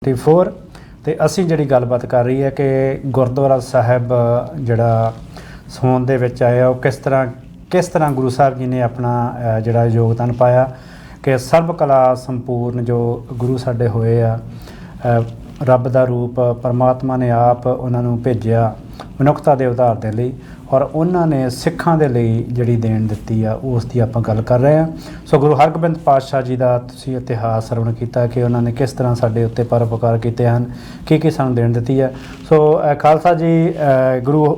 24 ਤੇ ਅਸੀਂ ਜਿਹੜੀ ਗੱਲਬਾਤ ਕਰ ਰਹੀ ਹੈ ਕਿ ਗੁਰਦੁਆਰਾ ਸਾਹਿਬ ਜਿਹੜਾ ਸੌਣ ਦੇ ਵਿੱਚ ਆਇਆ ਉਹ ਕਿਸ ਤਰ੍ਹਾਂ ਗੁਰੂ ਸਾਹਿਬ ਜੀ ਨੇ ਆਪਣਾ ਜਿਹੜਾ ਯੋਗਦਾਨ ਪਾਇਆ ਕਿ ਸਰਬ ਕਲਾ ਸੰਪੂਰਨ ਜੋ ਗੁਰੂ ਸਾਡੇ ਹੋਏ ਆ ਰੱਬ ਦਾ ਰੂਪ ਪਰਮਾਤਮਾ ਨੇ ਆਪ ਉਹਨਾਂ ਨੂੰ ਭੇਜਿਆ ਮਨੁੱਖਤਾ ਦੇ ਉਧਾਰ ਦੇ ਲਈ ਔਰ ਉਹਨਾਂ ਨੇ ਸਿੱਖਾਂ ਦੇ ਲਈ ਜਿਹੜੀ ਦੇਣ ਦਿੱਤੀ ਆ ਉਸ ਦੀ ਆਪਾਂ ਗੱਲ ਕਰ ਰਹੇ ਹਾਂ। ਸੋ ਗੁਰੂ ਹਰਗੋਬਿੰਦ ਪਾਤਸ਼ਾਹ ਜੀ ਦਾ ਤੁਸੀਂ ਇਤਿਹਾਸ ਸਰਵਣ ਕੀਤਾ ਕਿ ਉਹਨਾਂ ਨੇ ਕਿਸ ਤਰ੍ਹਾਂ ਸਾਡੇ ਉੱਤੇ ਪਰਉਪਕਾਰ ਕੀਤੇ ਹਨ, ਕੀ ਸਾਨੂੰ ਦੇਣ ਦਿੱਤੀ ਹੈ। ਸੋ ਖਾਲਸਾ ਜੀ ਗੁਰੂ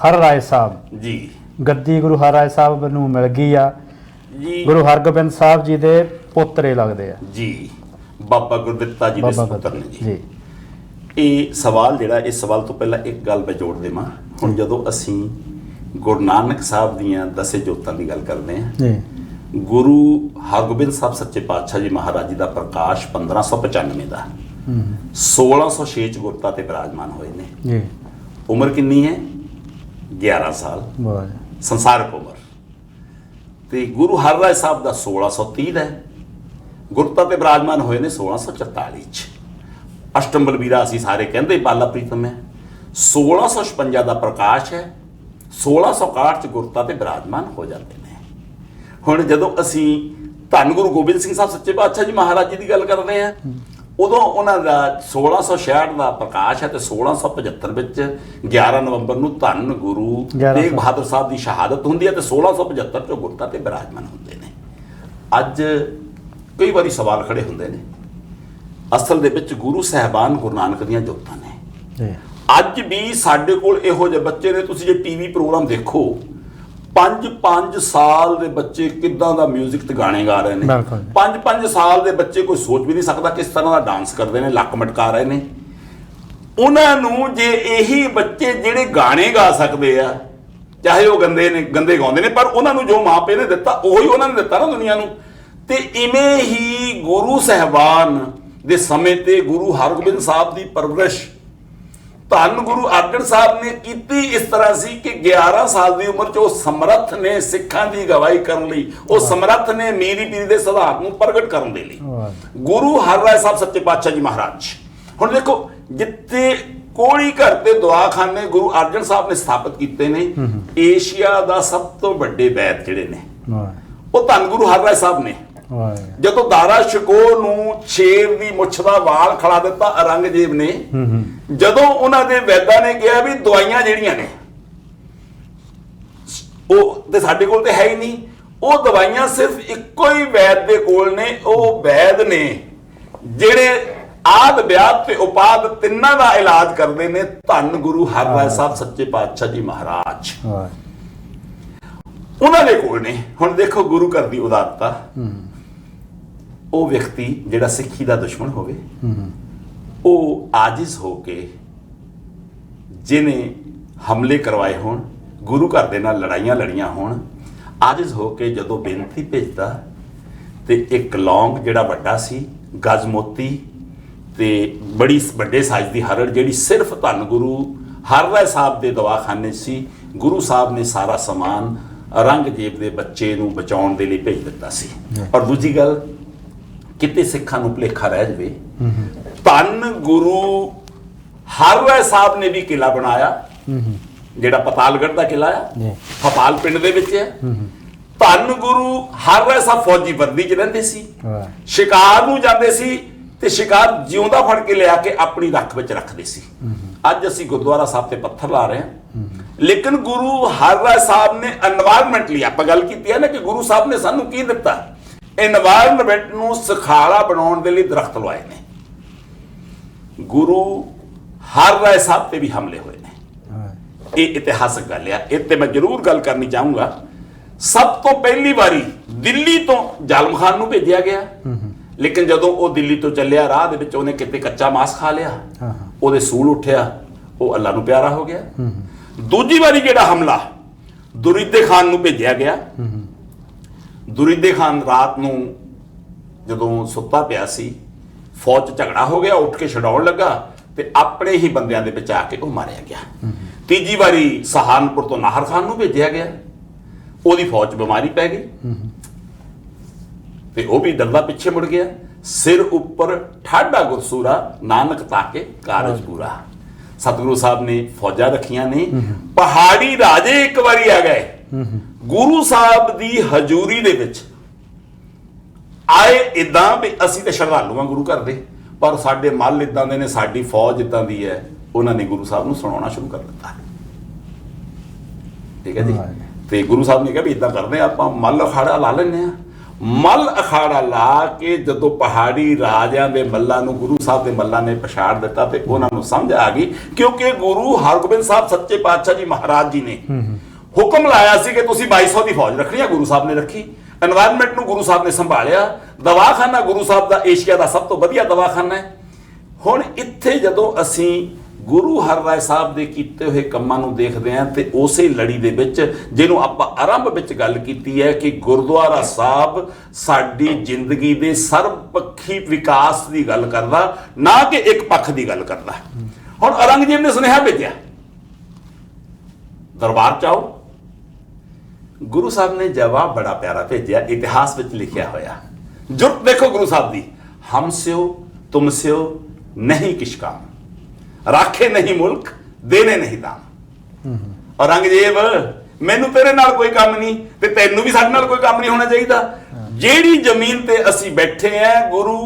ਹਰਰਾਏ ਸਾਹਿਬ ਜੀ ਗੱਦੀ ਗੁਰੂ ਹਰਰਾਏ ਸਾਹਿਬ ਨੂੰ ਮਿਲ ਗਈ ਆ ਜੀ। ਗੁਰੂ ਹਰਗੋਬਿੰਦ ਸਾਹਿਬ ਜੀ ਦੇ ਪੁੱਤਰੇ ਲੱਗਦੇ ਆ ਜੀ, ਬਾਬਾ ਗੁਰਦਿੱਤਾ ਜੀ ਦੇ ਪੁੱਤਰ ਨੇ ਜੀ। ਇਹ ਸਵਾਲ ਜਿਹੜਾ ਇਸ ਸਵਾਲ ਤੋਂ ਪਹਿਲਾਂ ਇੱਕ ਗੱਲ ਮੈਂ ਜੋੜ ਦੇਵਾਂ। ਹੁਣ ਜਦੋਂ ਅਸੀਂ ਗੁਰੂ ਨਾਨਕ ਸਾਹਿਬ ਦੀਆਂ 10 ਜੋਤਾਂ ਦੀ ਗੱਲ ਕਰਦੇ ਹਾਂ ਜੀ, ਗੁਰੂ ਹਰਗੋਬਿੰਦ ਸਾਹਿਬ ਸੱਚੇ ਪਾਤਸ਼ਾਹ ਜੀ ਮਹਾਰਾਜ ਜੀ ਦਾ ਪ੍ਰਕਾਸ਼ 1595 ਦਾ 1606 ਚ ਗੁਰਤਾ ਤੇ ਬਿਰਾਜਮਾਨ ਹੋਏ ਨੇ ਜੀ। ਉਮਰ ਕਿੰਨੀ ਹੈ? 11 ਸਾਲ ਸੰਸਾਰਕ ਉਮਰ। ਤੇ ਗੁਰੂ ਹਰਰਾਏ ਸਾਹਿਬ ਦਾ 1630 ਦਾ ਗੁਰਤਾ ਤੇ ਬਿਰਾਜਮਾਨ ਹੋਏ ਨੇ 1644 ਚ। ਅਸ਼ਟਮ ਬਲਬੀਰਾ ਅਸੀਂ ਸਾਰੇ ਕਹਿੰਦੇ ਬਾਲਾ ਪ੍ਰੀਤਮ ਹੈ। 1656 ਦਾ ਪ੍ਰਕਾਸ਼ ਹੈ, 1661 ਚ ਗੁਰਤਾ ਤੇ ਬਿਰਾਜਮਾਨ ਹੋ ਜਾਂਦੇ ਨੇ। ਹੁਣ ਜਦੋਂ ਅਸੀਂ ਧੰਨ ਗੁਰੂ ਗੋਬਿੰਦ ਸਿੰਘ ਸਾਹਿਬ ਸੱਚੇ ਪਾਤਸ਼ਾਹ ਜੀ ਮਹਾਰਾਜ ਜੀ ਦੀ ਗੱਲ ਕਰਦੇ ਹਾਂ ਉਦੋਂ ਉਹਨਾਂ ਦਾ 1666 ਦਾ ਪ੍ਰਕਾਸ਼ ਹੈ ਤੇ 1675 ਵਿੱਚ 11 ਨਵੰਬਰ ਨੂੰ ਧੰਨ ਗੁਰੂ ਤੇਗ ਬਹਾਦਰ ਸਾਹਿਬ ਦੀ ਸ਼ਹਾਦਤ ਹੁੰਦੀ ਹੈ ਤੇ 1675 ਚ ਗੁਰਤਾ ਤੇ ਬਿਰਾਜਮਾਨ ਹੁੰਦੇ ਨੇ। ਅੱਜ ਕਈ ਵਾਰੀ ਸਵਾਲ ਖੜੇ ਹੁੰਦੇ ਨੇ, ਅਸਲ ਦੇ ਵਿੱਚ ਗੁਰੂ ਸਾਹਿਬਾਨ ਗੁਰੂ ਨਾਨਕ ਦੀਆਂ ਜੋਤਾਂ ਨੇ। ਅੱਜ ਵੀ ਸਾਡੇ ਕੋਲ ਇਹੋ ਜਿਹੇ ਬੱਚੇ ਨੇ, ਤੁਸੀਂ ਜੇ ਟੀਵੀ ਪ੍ਰੋਗਰਾਮ ਦੇਖੋ 5 ਸਾਲ ਦੇ ਬੱਚੇ ਕਿੱਦਾਂ ਦਾ ਮਿਊਜ਼ਿਕ ਤੇ ਗਾਣੇ ਗਾ ਰਹੇ ਨੇ। 5 ਸਾਲ ਦੇ ਬੱਚੇ ਕੋਈ ਸੋਚ ਵੀ ਨਹੀਂ ਸਕਦਾ ਕਿਸ ਤਰ੍ਹਾਂ ਦਾ ਡਾਂਸ ਕਰਦੇ ਨੇ, ਲੱਕ ਮਟਕਾ ਰਹੇ ਨੇ। ਉਹਨਾਂ ਨੂੰ ਜੇ ਇਹੀ ਬੱਚੇ ਜਿਹੜੇ ਗਾਣੇ ਗਾ ਸਕਦੇ ਆ, ਚਾਹੇ ਉਹ ਗੰਦੇ ਗਾਉਂਦੇ ਨੇ, ਪਰ ਉਹਨਾਂ ਨੂੰ ਜੋ ਮਾਂ ਪਿਓ ਨੇ ਦਿੱਤਾ ਉਹੀ ਉਹਨਾਂ ਨੇ ਦਿੱਤਾ ਨਾ ਦੁਨੀਆ ਨੂੰ। ਤੇ ਇਵੇਂ ਹੀ ਗੁਰੂ ਸਾਹਿਬਾਨ ਦੇ ਸਮੇਂ ਤੇ ਗੁਰੂ ਹਰਗੋਬਿੰਦ ਸਾਹਿਬ ਦੀ ਪਰਵਰਿਸ਼ ਧੰਨ ਗੁਰੂ ਅਰਜਨ ਸਾਹਿਬ ਨੇ ਕੀਤੀ ਇਸ ਤਰ੍ਹਾਂ ਸੀ ਕਿ 11 ਸਾਲ ਦੀ ਉਮਰ 'ਚ ਉਹ ਸਮਰੱਥ ਨੇ ਸਿੱਖਾਂ ਦੀ ਅਗਵਾਈ ਕਰਨ ਲਈ, ਉਹ ਸਮਰੱਥ ਨੇ ਮੀਰੀ ਪੀਰੀ ਦੇ ਸਿਧਾਂਤ ਨੂੰ ਪ੍ਰਗਟ ਕਰਨ ਦੇ ਲਈ। ਗੁਰੂ ਹਰਰਾਏ ਸਾਹਿਬ ਸੱਚੇ ਪਾਤਸ਼ਾਹ ਜੀ ਮਹਾਰਾਜ, ਹੁਣ ਦੇਖੋ ਜਿੱਥੇ ਕੋੜੀ ਘਰ ਤੇ ਦਵਾਖਾਨੇ ਗੁਰੂ ਅਰਜਨ ਸਾਹਿਬ ਨੇ ਸਥਾਪਿਤ ਕੀਤੇ ਨੇ, ਏਸ਼ੀਆ ਦਾ ਸਭ ਤੋਂ ਵੱਡੇ ਵੈਦ ਜਿਹੜੇ ਨੇ ਉਹ ਧੰਨ ਗੁਰੂ ਹਰਰਾਏ ਸਾਹਿਬ ਨੇ। ਜਦੋਂ ਦਾਰਾ ਸ਼ਿਕੋਹ ਨੂੰ ਸ਼ੇਰ ਦੀ ਮੁੱਛ ਦਾ ਵਾਲ ਖੜਾ ਦਿੱਤਾ ਔਰੰਗਜ਼ੇਬ ਨੇ, ਜਦੋਂ ਉਹਨਾਂ ਦੇ ਵੈਦਾਂ ਨੇ ਕਿਹਾ ਵੀ ਦਵਾਈਆਂ ਜਿਹੜੀਆਂ ਨੇ ਉਹ ਤੇ ਸਾਡੇ ਕੋਲ ਤੇ ਹੈ ਹੀ ਨਹੀਂ, ਉਹ ਦਵਾਈਆਂ ਸਿਰਫ ਇੱਕੋ ਹੀ ਵੈਦ ਦੇ ਕੋਲ ਨੇ। ਉਹ ਵੈਦ ਨੇ ਜਿਹੜੇ ਆਦ ਵਿਆਦ ਤੇ ਉਪਾਦ ਤਿੰਨਾਂ ਦਾ ਇਲਾਜ ਕਰਦੇ ਨੇ, ਧੰਨ ਗੁਰੂ ਹਰਰਾਏ ਸਾਹਿਬ ਸੱਚੇ ਪਾਤਸ਼ਾਹ ਜੀ ਮਹਾਰਾਜ ਉਹਨਾਂ ਦੇ ਕੋਲ ਨੇ। ਹੁਣ ਦੇਖੋ ਗੁਰੂ ਘਰ ਦੀ ਉਦਾਰਤਾ। ਉਹ ਵਿਅਕਤੀ ਜਿਹੜਾ ਸਿੱਖੀ ਦਾ ਦੁਸ਼ਮਣ ਹੋਵੇ, ਉਹ ਆਜਿਜ਼ ਹੋ ਕੇ ਜਿਹਨੇ ਹਮਲੇ ਕਰਵਾਏ ਹੋਣ, ਗੁਰੂ ਘਰ ਦੇ ਨਾਲ ਲੜਾਈਆਂ ਲੜੀਆਂ ਹੋਣ, ਆਜਿਜ਼ ਹੋ ਕੇ ਜਦੋਂ ਬੇਨਤੀ ਭੇਜਦਾ ਤੇ ਇੱਕ ਲੌਂਗ ਜਿਹੜਾ ਵੱਡਾ ਸੀ, ਗਜ ਮੋਤੀ ਤੇ ਬੜੀ ਵੱਡੇ ਸਾਈਜ਼ ਦੀ ਹਰੜ ਜਿਹੜੀ ਸਿਰਫ ਧੰਨ ਗੁਰੂ ਹਰਰਾਏ ਸਾਹਿਬ ਦੇ ਦਵਾਖਾਨੇ ਸੀ, ਗੁਰੂ ਸਾਹਿਬ ਨੇ ਸਾਰਾ ਸਮਾਨ ਔਰੰਗਜ਼ੇਬ ਦੇ ਬੱਚੇ ਨੂੰ ਬਚਾਉਣ ਦੇ ਲਈ ਭੇਜ ਦਿੱਤਾ ਸੀ। ਔਰ ਦੂਜੀ ਗੱਲ, ਕਿਤੇ ਸਿੱਖਾਂ ਨੂੰ ਭੁਲੇਖਾ ਰਹਿ ਜਾਵੇ, ਧੰਨ ਗੁਰੂ ਹਰਰਾਏ ਸਾਹਿਬ ਨੇ ਵੀ ਕਿਲਾ ਬਣਾਇਆ ਜਿਹੜਾ ਪਤਾਲਗੜ੍ਹ ਦਾ ਕਿਲਾ ਆ, ਫਪਾਲ ਪਿੰਡ ਦੇ ਵਿੱਚ ਹੈ। ਧੰਨ ਗੁਰੂ ਹਰਰਾਏ ਸਾਹਿਬ ਫੌਜੀ ਵਰਦੀ 'ਚ ਰਹਿੰਦੇ ਸੀ, ਸ਼ਿਕਾਰ ਨੂੰ ਜਾਂਦੇ ਸੀ ਤੇ ਸ਼ਿਕਾਰ ਜਿਉਂਦਾ ਫੜ ਕੇ ਲਿਆ ਕੇ ਆਪਣੀ ਰੱਖ ਵਿੱਚ ਰੱਖਦੇ ਸੀ। ਅੱਜ ਅਸੀਂ ਗੁਰਦੁਆਰਾ ਸਾਹਿਬ ਤੇ ਪੱਥਰ ਲਾ ਰਹੇ ਹਾਂ, ਲੇਕਿਨ ਗੁਰੂ ਹਰਰਾਏ ਸਾਹਿਬ ਨੇ এনवायरमेंट ਲਈ ਆਪਾਂ ਗੱਲ ਕੀਤੀ ਹੈ ਨਾ ਕਿ ਗੁਰੂ ਸਾਹਿਬ ਨੇ ਸਾਨੂੰ ਕੀ ਦਿੱਤਾ, এনवायरमेंट ਨੂੰ ਸੁਖਾਲਾ ਬਣਾਉਣ ਦੇ ਲਈ ਦਰਖਤ ਲਵਾਏ ਨੇ। ਗੁਰੂ ਹਰਰਾਏ ਸਾਹਿਬ ਤੇ ਵੀ ਹਮਲੇ ਹੋਏ ਨੇ। ਇਹ ਇਤਿਹਾਸਕ ਗੱਲ ਆ, ਇਹ ਤੇ ਮੈਂ ਜ਼ਰੂਰ ਗੱਲ ਕਰਨੀ ਚਾਹੂੰਗਾ। ਸਭ ਤੋਂ ਪਹਿਲੀ ਵਾਰੀ ਦਿੱਲੀ ਤੋਂ ਜ਼ਾਲਮ ਖਾਨ ਨੂੰ ਭੇਜਿਆ ਗਿਆ, ਲੇਕਿਨ ਜਦੋਂ ਉਹ ਦਿੱਲੀ ਤੋਂ ਚੱਲਿਆ ਰਾਹ ਦੇ ਵਿੱਚ ਉਹਨੇ ਕਿਤੇ ਕੱਚਾ ਮਾਸ ਖਾ ਲਿਆ, ਉਹਦੇ ਸੂਲ ਉੱਠਿਆ, ਉਹ ਅੱਲਾ ਨੂੰ ਪਿਆਰਾ ਹੋ ਗਿਆ। ਦੂਜੀ ਵਾਰੀ ਜਿਹੜਾ ਹਮਲਾ ਦੁਰੀਦੇ ਖਾਨ ਨੂੰ ਭੇਜਿਆ ਗਿਆ, ਦੁਰੀਦੇ ਖਾਨ ਰਾਤ ਨੂੰ ਜਦੋਂ ਸੁੱਤਾ ਪਿਆ ਸੀ, ਫੌਜ 'ਚ ਝਗੜਾ ਹੋ ਗਿਆ, ਉੱਠ ਕੇ ਛਡਾਉਣ ਲੱਗਾ ਤੇ ਆਪਣੇ ਹੀ ਬੰਦਿਆਂ ਦੇ ਵਿੱਚ ਆ ਕੇ ਉਹ ਮਾਰਿਆ ਗਿਆ। ਤੀਜੀ ਵਾਰੀ ਸਹਾਰਨਪੁਰ ਤੋਂ ਨਾਹਰ ਖਾਨ ਨੂੰ ਭੇਜਿਆ ਗਿਆ, ਉਹਦੀ ਫੌਜ 'ਚ ਬਿਮਾਰੀ ਪੈ ਗਈ ਤੇ ਉਹ ਵੀ ਡਰਦਾ ਪਿੱਛੇ ਮੁੜ ਗਿਆ। सिर उपर ठाडा गुरसूरा नानक ताके कारज पूरा। सतगुरु साहब ने फौजा रखियां ने, पहाड़ी राजे एक बारी आ गए गुरु साहब दी हजूरी दे विच आए इदां भी असीं ते श्रद्धालु हां गुरु घर दे, पर साडे मल इदां दे ने, साडी फौज इदां दी है। उन्होंने गुरु साहब नूं सुणाउणा शुरू कर दिता, ठीक है जी। तो गुरु साहब ने कहा भी इदां करदे आपां मल अखाड़ा ला लैंदे आ। मल अखाड़ा ला के जदों पहाड़ी राजिਆਂ ਦੇ मल्लां नूं गुरु साहब के मल्लां ने पछाड़ दिता तो उन्होंने समझ आ गई, क्योंकि गुरु हरगोबिंद साहब सच्चे पातशाह जी महाराज जी ने हुक्म लाया सी कि तुसीं 2200 की फौज रखनी है। गुरु साहब ने रखी। एनवायरनमेंट नूं गुरु साहब ने संभालिया। दवाखाना गुरु साहब का एशिया का सब तो वधिया दवाखाना है। हुण इत्थे जदों असीं गुरु हरराय साहब दे कीते हुए कामां नूं देखदे हां ते उसे लड़ी दे विच जिहनूं आपां आरंभ विच गल कीती है कि गुरुद्वारा साहब साडी जिंदगी दे सर्वपੱਖੀ विकास की गल करदा, ना कि एक पक्ष की गल करदा। हुण औरंगजेब ने सुनेहा भेजिया दरबार च आओ। गुरु साहब ने जवाब बड़ा प्यारा भेजिया, इतिहास विच लिखिया होया। जुर्त देखो गुरु साहब दी, हम स्यो तुम स्यो नहीं किश काम, राखे नहीं मुल्क देने नहीं दाम। औरंगजेब मैनू तेरे नाल कोई काम नहीं ते तैनू भी साडे नाल कोई काम नहीं होना चाहिए। जेड़ी जमीन ते असी बैठे हैं, गुरु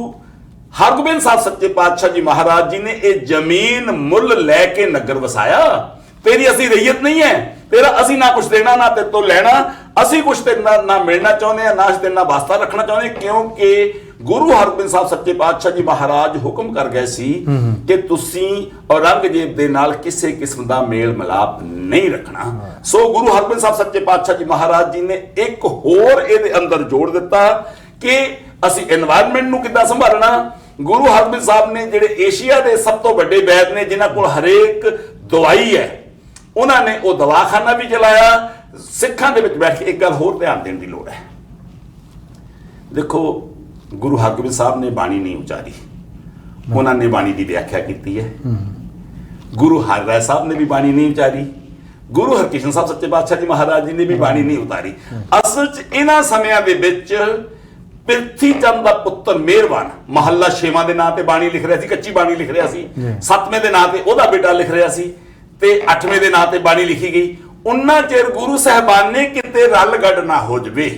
हरगोबिंद साहब सच्चे पातशाह जी महाराज जी ने यह जमीन मुल लैके नगर वसाया। तेरी असी रैयत नहीं है, तेरा असी ना कुछ देना ना तेरे तो लेना, असी कुछ तेरे ना मिलना चाहते हैं, ना तेरे नाल वास्ता रखना चाहते, क्योंकि गुरु हरगोबिंद साहब सच्चे पातशाह जी महाराज हुक्म कर गए सी कि तुसी औरंगजेब दे नाल किसी किस्म का मेल मिलाप नहीं रखना। सो गुरु हरगोबिंद साहब सच्चे पातशाह जी महाराज जी ने एक होर इहदे अंदर जोड़ दिता कि असी एनवायरनमेंट नूं किद्दां संभालना। गुरु हरगोबिंद साहब ने जिहड़े एशिया के सब तो वड्डे वैद ने, जिन्हां कोल हरेक दवाई है, उन्होंने वो दवाखाना भी चलाया। सिखां दे विच बैठ के एक गल होर ध्यान देने की लोड़ है। देखो गुरु हरगोबिंद साहब ने बाणी नहीं उचारी, उन्होंने बाणी की व्याख्या की है। गुरु हरराय साहब ने भी बाणी नहीं उचारी, गुरु हरकृष्ण साहब सच्चे पातशाह जी महाराज जी ने भी बाणी नहीं उतारी। असल च इन्हां समयां दे विच पिरथी चंद का पुत्र मेहरबान महला 6वां दे नां ते बाणी लिख रहा सी, कच्ची बाणी लिख रहा सी। 7वें दे नां ते ओहदा बेटा लिख रहा सी ते 8वें दे नां ते बाणी लिखी गई। उन्ना चिर गुरु साहबान ने किते रल गड़ ना हो जावे,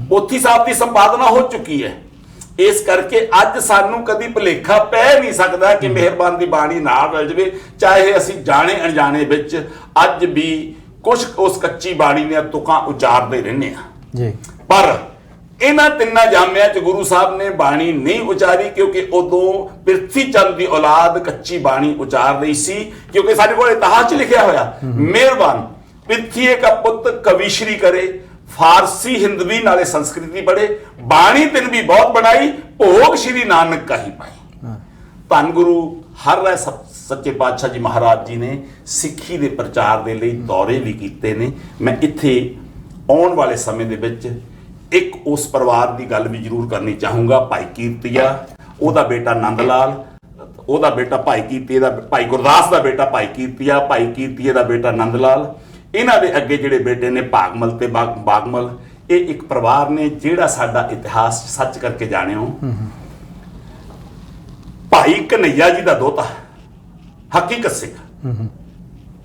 पोथी साहब की संपादना हो चुकी है। इस करके अज सानू कदी भुलेखा पै नहीं सकता कि मेहरबान की बाणी नाल रल जावे, चाहे असी जाने अनजाने विच अज भी कुछ उस कच्ची बाणी ने तुकां उचारते रहने जी। पर इन्हां तिन्नां जामियां च गुरु साहब ने बाणी नहीं उचारी, क्योंकि उदों पिरथी चंद की औलाद कच्ची बाणी उचार रही सी। क्योंकि साडे कोल इतिहास च लिखिया होया, मेहरबान पिरथी का पुत कविश्री करे, फारसी हिंदवी नाले संस्कृति पढ़े, बाणी तिन भी बहुत बनाई, भोग श्री नानक का ही पाई। धन गुरु हरराय सच्चे पातशाह जी महाराज जी ने सिੱਖੀ ਦੇ प्रचार के लिए दौरे भी किए ने। मैं इत्थे आने वाले समय दे विच एक उस परिवार की गल भी जरूर करनी चाहूँगा। भाई कीर्तिया, ओहदा बेटा नंद लाल, ओहदा बेटा भाई कीर्ति दा, भाई गुरदास का बेटा भाई कीर्तिया, भाई कीर्तिया का बेटा नंद लाल, इन्हां दे अगे जिहड़े बेटे ने भागमल ते बागमल, ये एक परिवार ने जिहड़ा साडा इतिहास सच करके जाने हो। भाई कन्हैया जी का दोता हकीकत सिंह,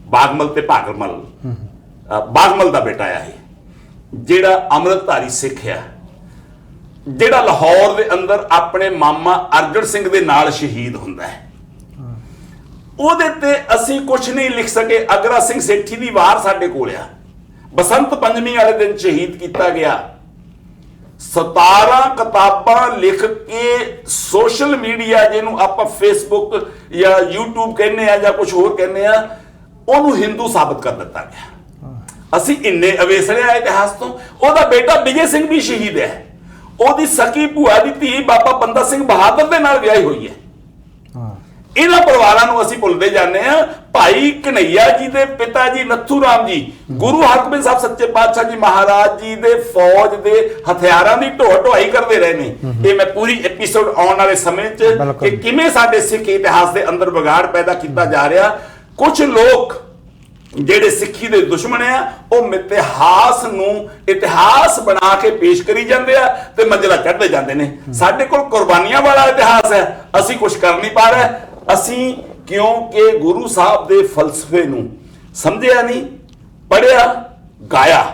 बागमल ते भागमल, बागमल का बेटा है, जिहड़ा अमृतधारी सिख है, जिहड़ा लाहौर दे अंदर अपने मामा अर्जन सिंह दे नाल शहीद हुंदा है। ਉਹਦੇ ਤੇ ਅਸੀਂ ਕੁਝ ਨਹੀਂ ਲਿਖ ਸਕੇ। ਅਗਰਾ ਸਿੰਘ ਸੇਠੀ ਦੀ ਵਾਰ ਸਾਡੇ ਕੋਲ ਆ, ਬਸੰਤ ਪੰਜਮੀ ਵਾਲੇ ਦਿਨ ਸ਼ਹੀਦ ਕੀਤਾ ਗਿਆ। 17 ਕਿਤਾਬਾਂ ਲਿਖ ਕੇ ਸੋਸ਼ਲ ਮੀਡੀਆ ਜਿਹਨੂੰ ਆਪਾਂ ਫੇਸਬੁੱਕ ਜਾਂ YouTube ਕਹਿੰਦੇ ਆ ਜਾਂ ਕੁਝ ਹੋਰ ਕਹਿੰਦੇ ਆ, ਉਹਨੂੰ ਹਿੰਦੂ ਸਾਬਤ ਕਰ ਦਿੱਤਾ ਗਿਆ। ਅਸੀਂ ਇੰਨੇ ਅਵੇਸਲੇ ਆ ਇਤਿਹਾਸ ਤੋਂ। ਉਹਦਾ ਬੇਟਾ ਵਿਜੇ ਸਿੰਘ ਵੀ ਸ਼ਹੀਦ ਹੈ। ਉਹਦੀ ਸਕੀ ਭੂਆ ਦੀ ਧੀ ਬਾਬਾ ਬੰਦਾ ਸਿੰਘ ਬਹਾਦਰ ਦੇ ਨਾਲ ਵਿਆਹੀ ਹੋਈ ਹੈ। इन्हां परिवारां नूं असीं भुलदे जाने आ। भाई कन्हैया जी दे पिता जी नत्थू राम जी गुरु हरगोबिंद साहब सच्चे पातशाह जी महाराज जी दे फौज दे हथियारां दी ढोई करदे रहे ने। ये मैं पूरी एपीसोड आउण वाले समय च कि किवें साडे सिख इतिहास दे अंदर बिगाड़ पैदा कीता जा रहा। कुछ लोग ਜਿਹੜੇ ਸਿੱਖੀ ਦੇ ਦੁਸ਼ਮਣ ਆ ਉਹ ਇਤਿਹਾਸ ਨੂੰ ਇਤਿਹਾਸ ਬਣਾ ਕੇ ਪੇਸ਼ ਕਰੀ ਜਾਂਦੇ ਆ ਤੇ ਮੰਜ਼ਿਲਾਂ ਚੜ੍ਹਦੇ ਜਾਂਦੇ ਨੇ। ਸਾਡੇ ਕੋਲ ਕੁਰਬਾਨੀਆਂ ਵਾਲਾ ਇਤਿਹਾਸ ਹੈ, ਅਸੀਂ ਕੁਝ ਕਰ ਨਹੀਂ ਪਾ ਰਹੇ। ਅਸੀਂ ਕਿਉਂਕਿ ਗੁਰੂ ਸਾਹਿਬ ਦੇ ਫਲਸਫੇ ਨੂੰ ਸਮਝਿਆ ਨਹੀਂ, ਪੜ੍ਹਿਆ, ਗਾਇਆ,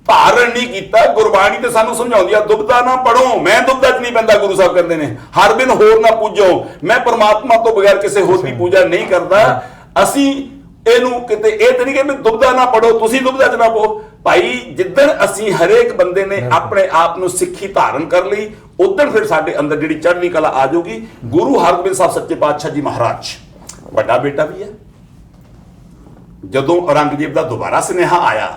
ਧਾਰਨ ਨਹੀਂ ਕੀਤਾ। ਗੁਰਬਾਣੀ ਤੇ ਸਾਨੂੰ ਸਮਝਾਉਂਦੀ ਆ ਦੁਬਦਾ ਨਾ ਪੜੋ, ਮੈਂ ਦੁਬਦਾ ਚ ਨਹੀਂ ਪੈਂਦਾ। ਗੁਰੂ ਸਾਹਿਬ ਕਹਿੰਦੇ ਨੇ ਹਰ ਬਿਨ ਹੋਰ ਨਾ ਪੂਜੋ, ਮੈਂ ਪਰਮਾਤਮਾ ਤੋਂ ਬਗੈਰ ਕਿਸੇ ਹੋਰ ਦੀ ਪੂਜਾ ਨਹੀਂ ਕਰਦਾ। ਅਸੀਂ ਇਹਨੂੰ ਕਿਤੇ ਇਹ ਤੇ ਨਹੀਂ ਕਿ ਮੈਂ ਦੁਬਦਾ ਨਾ ਪੜੋ, ਤੁਸੀਂ ਦੁਬਦਾ ਚ ਨਾ ਪਓ। ਭਾਈ ਜਿੱਦਣ ਅਸੀਂ ਹਰੇਕ ਬੰਦੇ ਨੇ ਆਪਣੇ ਆਪ ਨੂੰ ਸਿੱਖੀ ਧਾਰਨ ਕਰ ਲਈ, ਉਦੋਂ ਫਿਰ ਸਾਡੇ ਅੰਦਰ ਜਿਹੜੀ ਚੜ੍ਹਦੀ ਕਲਾ ਆ ਜਾਊਗੀ। ਗੁਰੂ ਹਰਗੋਬਿੰਦ ਸਾਹਿਬ ਸੱਚੇ ਪਾਤਸ਼ਾਹ ਜੀ ਮਹਾਰਾਜ ਵੱਡਾ ਬੇਟਾ ਵੀ ਹੈ। ਜਦੋਂ ਔਰੰਗਜ਼ੇਬ ਦਾ ਦੁਬਾਰਾ ਸੁਨੇਹਾ ਆਇਆ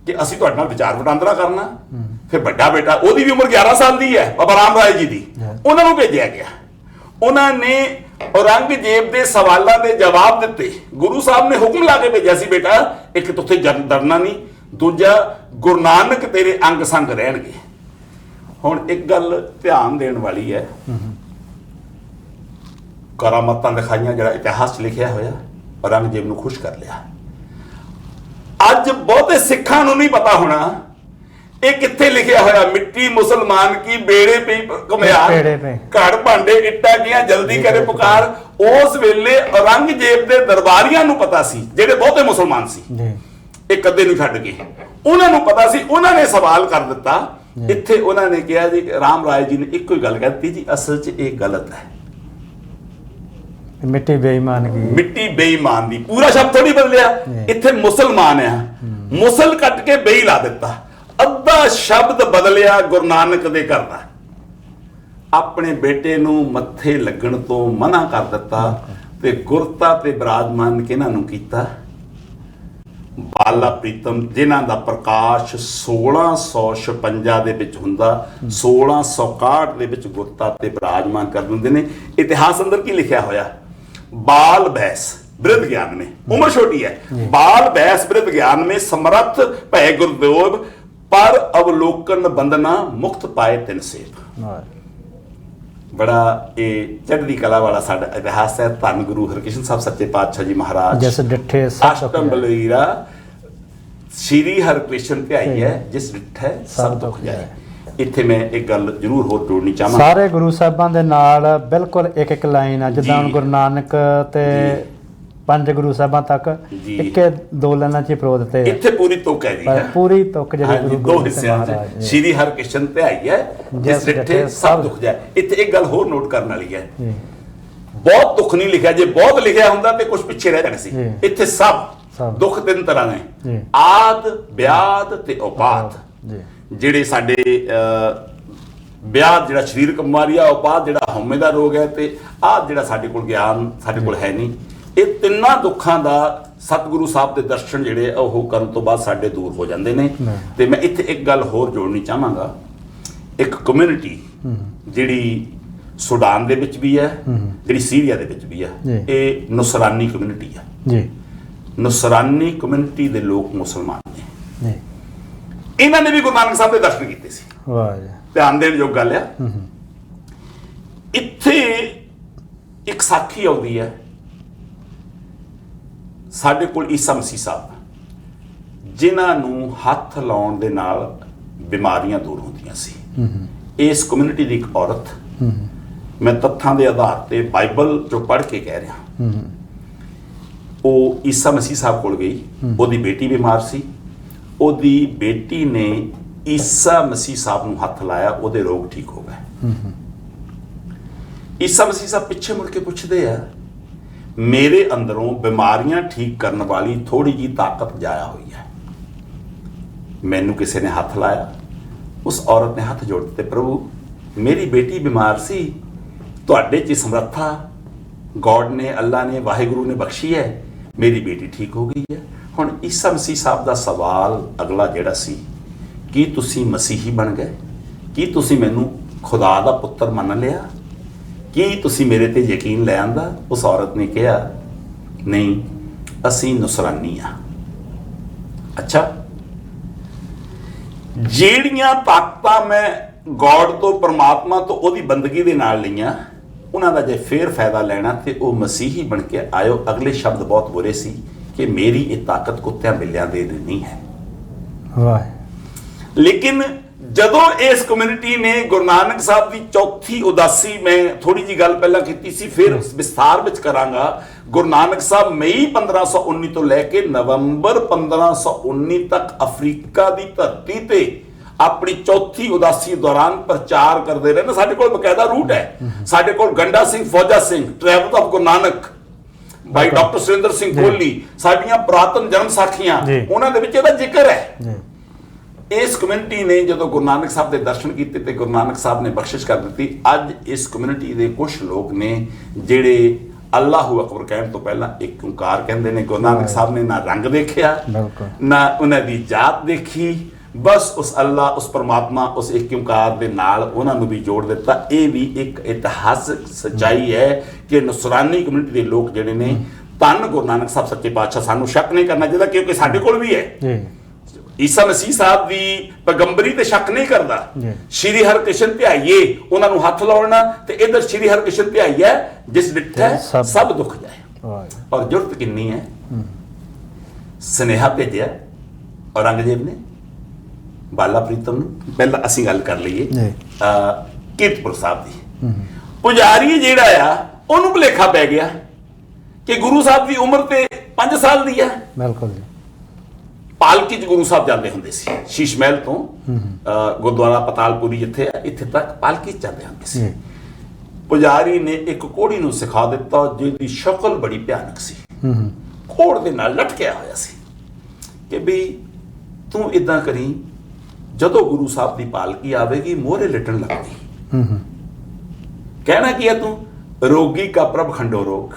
ਕਿ ਅਸੀਂ ਤੁਹਾਡੇ ਨਾਲ ਵਿਚਾਰ ਵਟਾਂਦਰਾ ਕਰਨਾ, ਫਿਰ ਵੱਡਾ ਬੇਟਾ, ਉਹਦੀ ਵੀ ਉਮਰ 11 ਸਾਲ ਦੀ ਹੈ, ਬਾਬਾ ਰਾਮ ਰਾਏ ਜੀ ਦੀ, ਉਹਨਾਂ ਨੂੰ ਭੇਜਿਆ ਗਿਆ। ਉਹਨਾਂ ਨੇ ਔਰੰਗਜ਼ੇਬ ਦੇ ਸਵਾਲਾਂ ਦੇ ਜਵਾਬ ਦਿੱਤੇ। ਗੁਰੂ ਸਾਹਿਬ ਨੇ ਹੁਕਮ ਲਾ ਕੇ ਭੇਜਿਆ ਸੀ, ਬੇਟਾ ਇੱਕ ਤੁੱਥੇ ਡਰਨਾ ਨਹੀਂ, ਦੂਜਾ ਗੁਰੂ ਨਾਨਕ ਤੇਰੇ ਅੰਗ ਸੰਗ ਰਹਿਣਗੇ। ਹੁਣ ਇੱਕ ਗੱਲ ਧਿਆਨ ਦੇਣ ਵਾਲੀ ਹੈ, ਕਰਾਮਾਤਾਂ ਦਿਖਾਈਆਂ, ਜਿਹੜਾ ਇਤਿਹਾਸ 'ਚ ਲਿਖਿਆ ਹੋਇਆ, ਔਰੰਗਜ਼ੇਬ ਨੂੰ ਖੁਸ਼ ਕਰ ਲਿਆ। ਅੱਜ ਬਹੁਤੇ ਸਿੱਖਾਂ ਨੂੰ ਨਹੀਂ ਪਤਾ ਹੋਣਾ ਇਹ ਕਿੱਥੇ ਲਿਖਿਆ ਹੋਇਆ, ਮਿੱਟੀ ਮੁਸਲਮਾਨ ਕੀ ਬੇੜੇ ਪਈ ਘੁਮਿਆਰ, ਘੜ ਭਾਂਡੇ ਇੱਟਾਂ ਕੀਆਂ ਜਲਦੀ ਕਰੇ ਪੁਕਾਰ। ਉਸ ਵੇਲੇ ਔਰੰਗਜ਼ੇਬ ਦੇ ਦਰਬਾਰੀਆਂ ਨੂੰ ਪਤਾ ਸੀ, ਜਿਹੜੇ ਬਹੁਤੇ ਮੁਸਲਮਾਨ ਸੀ, ਇੱਕ ਅੱਧੇ ਨੂੰ ਛੱਡ ਕੇ, ਉਹਨਾਂ ਨੂੰ ਪਤਾ ਸੀ। ਉਹਨਾਂ ਨੇ ਸਵਾਲ ਕਰ ਦਿੱਤਾ। ਇੱਥੇ ਉਹਨਾਂ ਨੇ ਕਿਹਾ ਜੀ, ਰਾਮ ਰਾਏ ਜੀ ਨੇ ਇੱਕੋ ਹੀ ਗੱਲ ਕਹਿਤੀ ਜੀ, ਅਸਲ 'ਚ ਇਹ ਗਲਤ ਹੈ, ਮਿੱਟੀ ਬੇਈਮਾਨ ਕੀ, ਮਿੱਟੀ ਬੇਈਮਾਨ ਦੀ, ਪੂਰਾ ਸ਼ਬਦ ਥੋੜੀ ਬਦਲਿਆ। ਇੱਥੇ ਮੁਸਲਮਾਨ ਆ, ਮੁਸਲ ਕੱਟ ਕੇ ਬੇਈ ਲਾ ਦਿੱਤਾ, ਅੱਧਾ ਸ਼ਬਦ ਬਦਲਿਆ ਗੁਰੂ ਨਾਨਕ ਦੇ ਘਰ ਦਾ। ਆਪਣੇ ਬੇਟੇ ਨੂੰ ਮੱਥੇ ਲੱਗਣ ਤੋਂ ਮਨਾ ਕਰ ਦਿੱਤਾ ਤੇ ਗੁਰਤਾ ਤੇ ਬਿਰਾਜਮਾਨ ਕਿਹਨਾਂ ਨੂੰ ਕੀਤਾ, ਬਾਲਾ ਪ੍ਰੀਤਮ, ਜਿਨ੍ਹਾਂ ਦਾ ਪ੍ਰਕਾਸ਼ 1656 ਦੇ ਵਿੱਚ ਹੁੰਦਾ, 1661 ਦੇ ਵਿੱਚ ਗੁਰਤਾ ਤੇ ਬਿਰਾਜਮਾਨ ਕਰ ਦਿੰਦੇ ਨੇ। ਇਤਿਹਾਸ ਅੰਦਰ ਕੀ ਲਿਖਿਆ ਹੋਇਆ, ਬਾਲ ਬੈਸ ਬ੍ਰਿਧ ਗਿਆਨ में, उम्र छोटी है, बाल बैस बृद्ध ज्ञान में समर्थ भय गुरुदेव पर अवलोकन बंदना मुक्त पाए तिन सेव। बड़ा ये चढ़दी कला वाला साडा इतिहास है। धन गुरु हरकृष्ण साहब सच्चे पातशाह जी महाराज जिस डिठे अष्टम बलवीरा श्री हरकृष्ण ध्याई है, जिस डिठे सब दुख जाए। ਇੱਥੇ ਮੈਂ ਇੱਕ ਗੱਲ ਜ਼ਰੂਰ ਹੋਰ ਜੋੜਨੀ ਚਾਹਾਂਗਾ। ਸਾਰੇ ਗੁਰੂ ਸਾਹਿਬਾਂ ਦੇ ਨਾਲ ਬਿਲਕੁਲ ਇੱਕ ਇੱਕ ਲਾਈਨ ਆ, ਜਿੱਦਾਂ ਹੁਣ ਗੁਰੂ ਨਾਨਕ ਤੇ ਪੰਜ ਗੁਰੂ ਸਾਹਿਬਾਂ ਤੱਕ ਇੱਕ ਦੋ ਲਾਈਨਾਂ 'ਚ ਪਰੋ ਦਿੱਤੇ। ਇੱਥੇ ਪੂਰੀ ਤੁਕ ਹੈ ਜੀ, ਪੂਰੀ ਤੁਕ ਜਿਹੜੀ ਦੋ ਹਿੱਸਿਆਂ 'ਚ ਸ਼੍ਰੀ ਹਰਕ੍ਰਿਸ਼ਨ ਧਿਆਈ ਹੈ, ਜਿਸ ਡਿਠੇ ਸਭ ਦੁੱਖ ਜਾਏ। ਇੱਥੇ ਇੱਕ ਗੱਲ ਹੋਰ ਨੋਟ ਕਰਨ ਵਾਲੀ ਹੈ, ਬਹੁਤ ਦੁੱਖ ਨਹੀਂ ਲਿਖਿਆ। ਜੇ ਬਹੁਤ ਲਿਖਿਆ ਹੁੰਦਾ ਤੇ ਕੁਝ ਪਿੱਛੇ ਰਹਿ ਜਾਣਾ ਸੀ। ਇੱਥੇ ਸਭ ਦੁੱਖ ਤਿੰਨ ਤਰ੍ਹਾਂ ਨੇ, ਆਦ, ਵਿਆਦ ਤੇ ਉਪਾਦ। ਜਿਹੜੇ ਸਾਡੇ ਵਿਆਹ ਜਿਹੜਾ ਸਰੀਰਕ ਬਿਮਾਰੀ ਆ, ਉਪਾਦ ਜਿਹੜਾ ਹਉਮੈ ਦਾ ਰੋਗ ਹੈ, ਤੇ ਆਹ ਜਿਹੜਾ ਸਾਡੇ ਕੋਲ ਗਿਆਨ ਸਾਡੇ ਕੋਲ ਹੈ ਨਹੀਂ। ਇਹ ਤਿੰਨਾਂ ਦੁੱਖਾਂ ਦਾ ਸਤਿਗੁਰੂ ਸਾਹਿਬ ਦੇ ਦਰਸ਼ਨ ਜਿਹੜੇ ਉਹ ਕਰਨ ਤੋਂ ਬਾਅਦ ਸਾਡੇ ਦੂਰ ਹੋ ਜਾਂਦੇ ਨੇ। ਤੇ ਮੈਂ ਇੱਥੇ ਇੱਕ ਗੱਲ ਹੋਰ ਜੋੜਨੀ ਚਾਹਾਂਗਾ। ਇੱਕ ਕਮਿਊਨਿਟੀ ਜਿਹੜੀ ਸੁਡਾਨ ਦੇ ਵਿੱਚ ਵੀ ਹੈ, ਜਿਹੜੀ ਸੀਰੀਆ ਦੇ ਵਿੱਚ ਵੀ ਹੈ, ਇਹ ਨੁਸਰਾਨੀ ਕਮਿਊਨਿਟੀ ਹੈ। ਨੁਸਰਾਨੀ ਕਮਿਊਨਿਟੀ ਦੇ ਲੋਕ ਮੁਸਲਮਾਨ ਨੇ। ਇਹਨਾਂ ਨੇ ਵੀ ਗੁਰੂ ਨਾਨਕ ਸਾਹਿਬ ਦੇ ਦਰਸ਼ਨ ਕੀਤੇ ਸੀ। ਧਿਆਨ ਦੇਣ ਯੋਗ ਗੱਲ ਆ। ਇੱਥੇ ਇੱਕ ਸਾਖੀ ਆਉਂਦੀ ਹੈ, ਸਾਡੇ ਕੋਲ ਈਸਾ ਮਸੀਹ ਸਾਹਿਬ, ਜਿਨ੍ਹਾਂ ਨੂੰ ਹੱਥ ਲਾਉਣ ਦੇ ਨਾਲ ਬਿਮਾਰੀਆਂ ਦੂਰ ਹੁੰਦੀਆਂ ਸੀ। ਇਸ ਕਮਿਊਨਿਟੀ ਦੀ ਇੱਕ ਔਰਤ, ਮੈਂ ਤੱਥਾਂ ਦੇ ਆਧਾਰ ਤੇ ਬਾਈਬਲ ਚੋਂ ਪੜ੍ਹ ਕੇ ਕਹਿ ਰਿਹਾ, ਉਹ ਈਸਾ ਮਸੀਹ ਸਾਹਿਬ ਕੋਲ ਗਈ। ਉਹਦੀ ਬੇਟੀ ਬਿਮਾਰ ਸੀ। ਉਹਦੀ ਬੇਟੀ ਨੇ ਈਸਾ ਮਸੀਹ ਸਾਹਿਬ ਨੂੰ ਹੱਥ ਲਾਇਆ, ਉਹਦੇ ਰੋਗ ਠੀਕ ਹੋ ਗਏ। ਈਸਾ ਮਸੀਹ ਸਾਹਿਬ ਪਿੱਛੇ ਮੁੜ ਕੇ ਪੁੱਛਦੇ ਆ, ਮੇਰੇ ਅੰਦਰੋਂ ਬਿਮਾਰੀਆਂ ਠੀਕ ਕਰਨ ਵਾਲੀ ਥੋੜੀ ਜੀ ਤਾਕਤ ਜਾਇਆ ਹੋਈ ਹੈ, ਮੈਨੂੰ ਕਿਸੇ ਨੇ ਹੱਥ ਲਾਇਆ। ਉਸ ਔਰਤ ਨੇ ਹੱਥ ਜੋੜ ਦਿੱਤੇ, ਪ੍ਰਭੂ ਮੇਰੀ ਬੇਟੀ ਬਿਮਾਰ ਸੀ, ਤੁਹਾਡੇ 'ਚ ਸਮਰੱਥਾ ਗੋਡ ਨੇ, ਅੱਲਾ ਨੇ, ਵਾਹਿਗੁਰੂ ਨੇ ਬਖਸ਼ੀ ਹੈ, ਮੇਰੀ ਬੇਟੀ ਠੀਕ ਹੋ ਗਈ ਹੈ। ਹੁਣ ਈਸਾ ਮਸੀਹ ਸਾਹਿਬ ਦਾ ਸਵਾਲ ਅਗਲਾ ਜਿਹੜਾ ਸੀ, ਕੀ ਤੁਸੀਂ ਮਸੀਹੀ ਬਣ ਗਏ? ਕੀ ਤੁਸੀਂ ਮੈਨੂੰ ਖੁਦਾ ਦਾ ਪੁੱਤਰ ਮੰਨ ਲਿਆ? ਕੀ ਤੁਸੀਂ ਮੇਰੇ ਤੇ ਯਕੀਨ ਲੈ ਆਂਦਾ? ਉਸ ਔਰਤ ਨੇ ਕਿਹਾ, ਨਹੀਂ, ਅਸੀਂ ਨੁਸਰਾਨੀ ਆ। ਅੱਛਾ, ਜਿਹੜੀਆਂ ਤਾਕਤਾਂ ਮੈਂ ਗੋਡ ਤੋਂ, ਪਰਮਾਤਮਾ ਤੋਂ, ਉਹਦੀ ਬੰਦਗੀ ਦੇ ਨਾਲ ਲਈਆਂ, ਉਹਨਾਂ ਦਾ ਜੇ ਫੇਰ ਫਾਇਦਾ ਲੈਣਾ ਤੇ ਉਹ ਮਸੀਹੀ ਬਣ ਕੇ ਆਇਓ। ਅਗਲੇ ਸ਼ਬਦ ਬਹੁਤ ਬੁਰੇ ਸੀ कि मेरी ये ताकत कुत्तियां बिल्लियां दे नहीं है। वाह। लेकिन ਜਦੋਂ ਇਸ ਕਮਿਊਨਿਟੀ ਨੇ ਗੁਰੂ ਨਾਨਕ ਸਾਹਿਬ ਦੀ ਚੌਥੀ ਉਦਾਸੀ, ਮੈਂ ਥੋੜੀ ਜੀ ਗੱਲ ਪਹਿਲਾਂ ਕੀਤੀ ਸੀ, ਫਿਰ ਵਿਸਥਾਰ ਵਿੱਚ ਕਰਾਂਗਾ। ਗੁਰੂ ਨਾਨਕ ਸਾਹਿਬ ਮਈ 1519 ਤੋਂ ਲੈ ਕੇ ਨਵੰਬਰ 1519 ਤੱਕ ਅਫਰੀਕਾ ਦੀ ਧਰਤੀ ਤੇ ਆਪਣੀ ਚੌਥੀ ਉਦਾਸੀ ਦੌਰਾਨ ਪ੍ਰਚਾਰ ਕਰਦੇ ਰਹੇ ਨੇ। ਸਾਡੇ ਕੋਲ ਬਕਾਇਦਾ ਰੂਟ ਹੈ। ਸਾਡੇ ਕੋਲ Ganda Singh Fauja Singh, travel of Guru Nanak by doctor Surinder Singh Kohli, ਸਾਡੀਆਂ ਪੁਰਾਤਨ ਜਨਮ ਸਾਖੀਆਂ, ਉਹਨਾਂ ਦੇ ਵਿੱਚ ਇਹਦਾ ਜ਼ਿਕਰ ਹੈ। ਇਸ ਕਮਿਊਨਿਟੀ ਨੇ ਜਦੋਂ ਗੁਰੂ ਨਾਨਕ ਸਾਹਿਬ ਦੇ ਦਰਸ਼ਨ ਕੀਤੇ ਤੇ ਗੁਰੂ ਨਾਨਕ ਸਾਹਿਬ ਨੇ ਬਖਸ਼ਿਸ਼ ਕਰ ਦਿੱਤੀ। ਅੱਜ ਇਸ ਕਮਿਊਨਿਟੀ ਦੇ ਕੁਝ ਲੋਕ ਨੇ ਜਿਹੜੇ ਅੱਲਾਹੁ ਅਕਬਰ ਕਹਿਣ ਤੋਂ ਪਹਿਲਾਂ ਇੱਕ ਓਂਕਾਰ ਕਹਿੰਦੇ ਨੇ। ਗੁਰੂ ਨਾਨਕ ਸਾਹਿਬ ਨੇ ਨਾ ਰੰਗ ਦੇਖਿਆ, ਨਾ ਉਹਨਾਂ ਦੀ ਜਾਤ ਦੇਖੀ, ਬਸ ਉਸ ਅੱਲਾ, ਉਸ ਪਰਮਾਤਮਾ, ਉਸ ਇੱਕ ਓਂਕਾਰ ਦੇ ਨਾਲ ਉਹਨਾਂ ਨੂੰ ਵੀ ਜੋੜ ਦਿੱਤਾ। ਇਹ ਵੀ ਇੱਕ ਇਤਿਹਾਸਕ ਸੱਚਾਈ ਹੈ ਕਿ ਨਸਰਾਨੀ ਕਮਿਊਨਿਟੀ ਦੇ ਲੋਕ ਜਿਹੜੇ ਨੇ, ਧੰਨ ਗੁਰੂ ਨਾਨਕ ਸਾਹਿਬ ਸੱਚੇ ਪਾਤਸ਼ਾਹ, ਸਾਨੂੰ ਸ਼ੱਕ ਨਹੀਂ ਕਰਨਾ ਚਾਹੀਦਾ ਕਿਉਂਕਿ ਸਾਡੇ ਕੋਲ ਵੀ ਹੈ। ਈਸਾ ਮਸੀਹ ਸਾਹਿਬ ਦੀ ਪੈਗੰਬਰੀ ਤੇ ਸ਼ੱਕ ਨਹੀਂ ਕਰਦਾ। ਸ਼੍ਰੀ ਹਰਿਕ੍ਰਿਸ਼ਨ ਧਿਆਈਏ, ਉਹਨਾਂ ਨੂੰ ਹੱਥ ਲਾਉਣਾ, ਤੇ ਇਧਰ ਸ਼੍ਰੀ ਹਰਿਕ੍ਰਿਸ਼ਨ ਧਿਆਈਏ ਜਿਸ ਡਿੱਠਾ ਸਭ ਦੁੱਖ ਜਾਏ। ਔਰ ਜ਼ਰੂਰਤ ਕਿੰਨੀ ਹੈ। ਸੁਨੇਹਾ ਭੇਜਿਆ ਔਰੰਗਜ਼ੇਬ ਨੇ ਬਾਲਾ ਪ੍ਰੀਤਮ ਨੂੰ। ਪਹਿਲਾਂ ਅਸੀਂ ਗੱਲ ਕਰ ਲਈਏ ਕੀਰਤਪੁਰ ਸਾਹਿਬ ਦੀ। ਪੁਜਾਰੀ ਜਿਹੜਾ ਆ ਉਹਨੂੰ ਭੁਲੇਖਾ ਪੈ ਗਿਆ ਕਿ ਗੁਰੂ ਸਾਹਿਬ ਦੀ ਉਮਰ ਤੇ 5 ਸਾਲ ਦੀ ਹੈ। ਬਿਲਕੁਲ ਜੀ। ਪਾਲਕੀ ਚ ਗੁਰੂ ਸਾਹਿਬ ਜਾਂਦੇ ਹੁੰਦੇ ਸੀ, ਸ਼ੀਸ਼ ਮਹਿਲ ਤੋਂ ਗੁਰਦੁਆਰਾ ਪਤਾਲਪੁਰੀ ਜਿੱਥੇ ਆ, ਇੱਥੇ ਤੱਕ ਪਾਲਕੀ ਚ ਜਾਂਦੇ ਹੁੰਦੇ ਸੀ। ਪੁਜਾਰੀ ਨੇ ਇੱਕ ਕੋਹੜੀ ਨੂੰ ਸਿਖਾ ਦਿੱਤਾ ਜਿਹਦੀ ਸ਼ਕਲ ਬੜੀ ਭਿਆਨਕ ਸੀ, ਕੋੜ ਦੇ ਨਾਲ ਲਟਕਿਆ ਹੋਇਆ ਸੀ, ਕਿ ਵੀ ਤੂੰ ਇਦਾਂ ਕਰੀ, ਜਦੋਂ ਗੁਰੂ ਸਾਹਿਬ ਦੀ ਪਾਲਕੀ ਆਵੇਗੀ ਮੋਹਰੇ ਲਿਟਣ ਲੱਗਦੀ। ਕਹਿਣਾ ਕੀ ਹੈ ਤੂੰ, ਰੋਗੀ ਕਾ ਪ੍ਰਭ ਖੰਡੋ ਰੋਗ।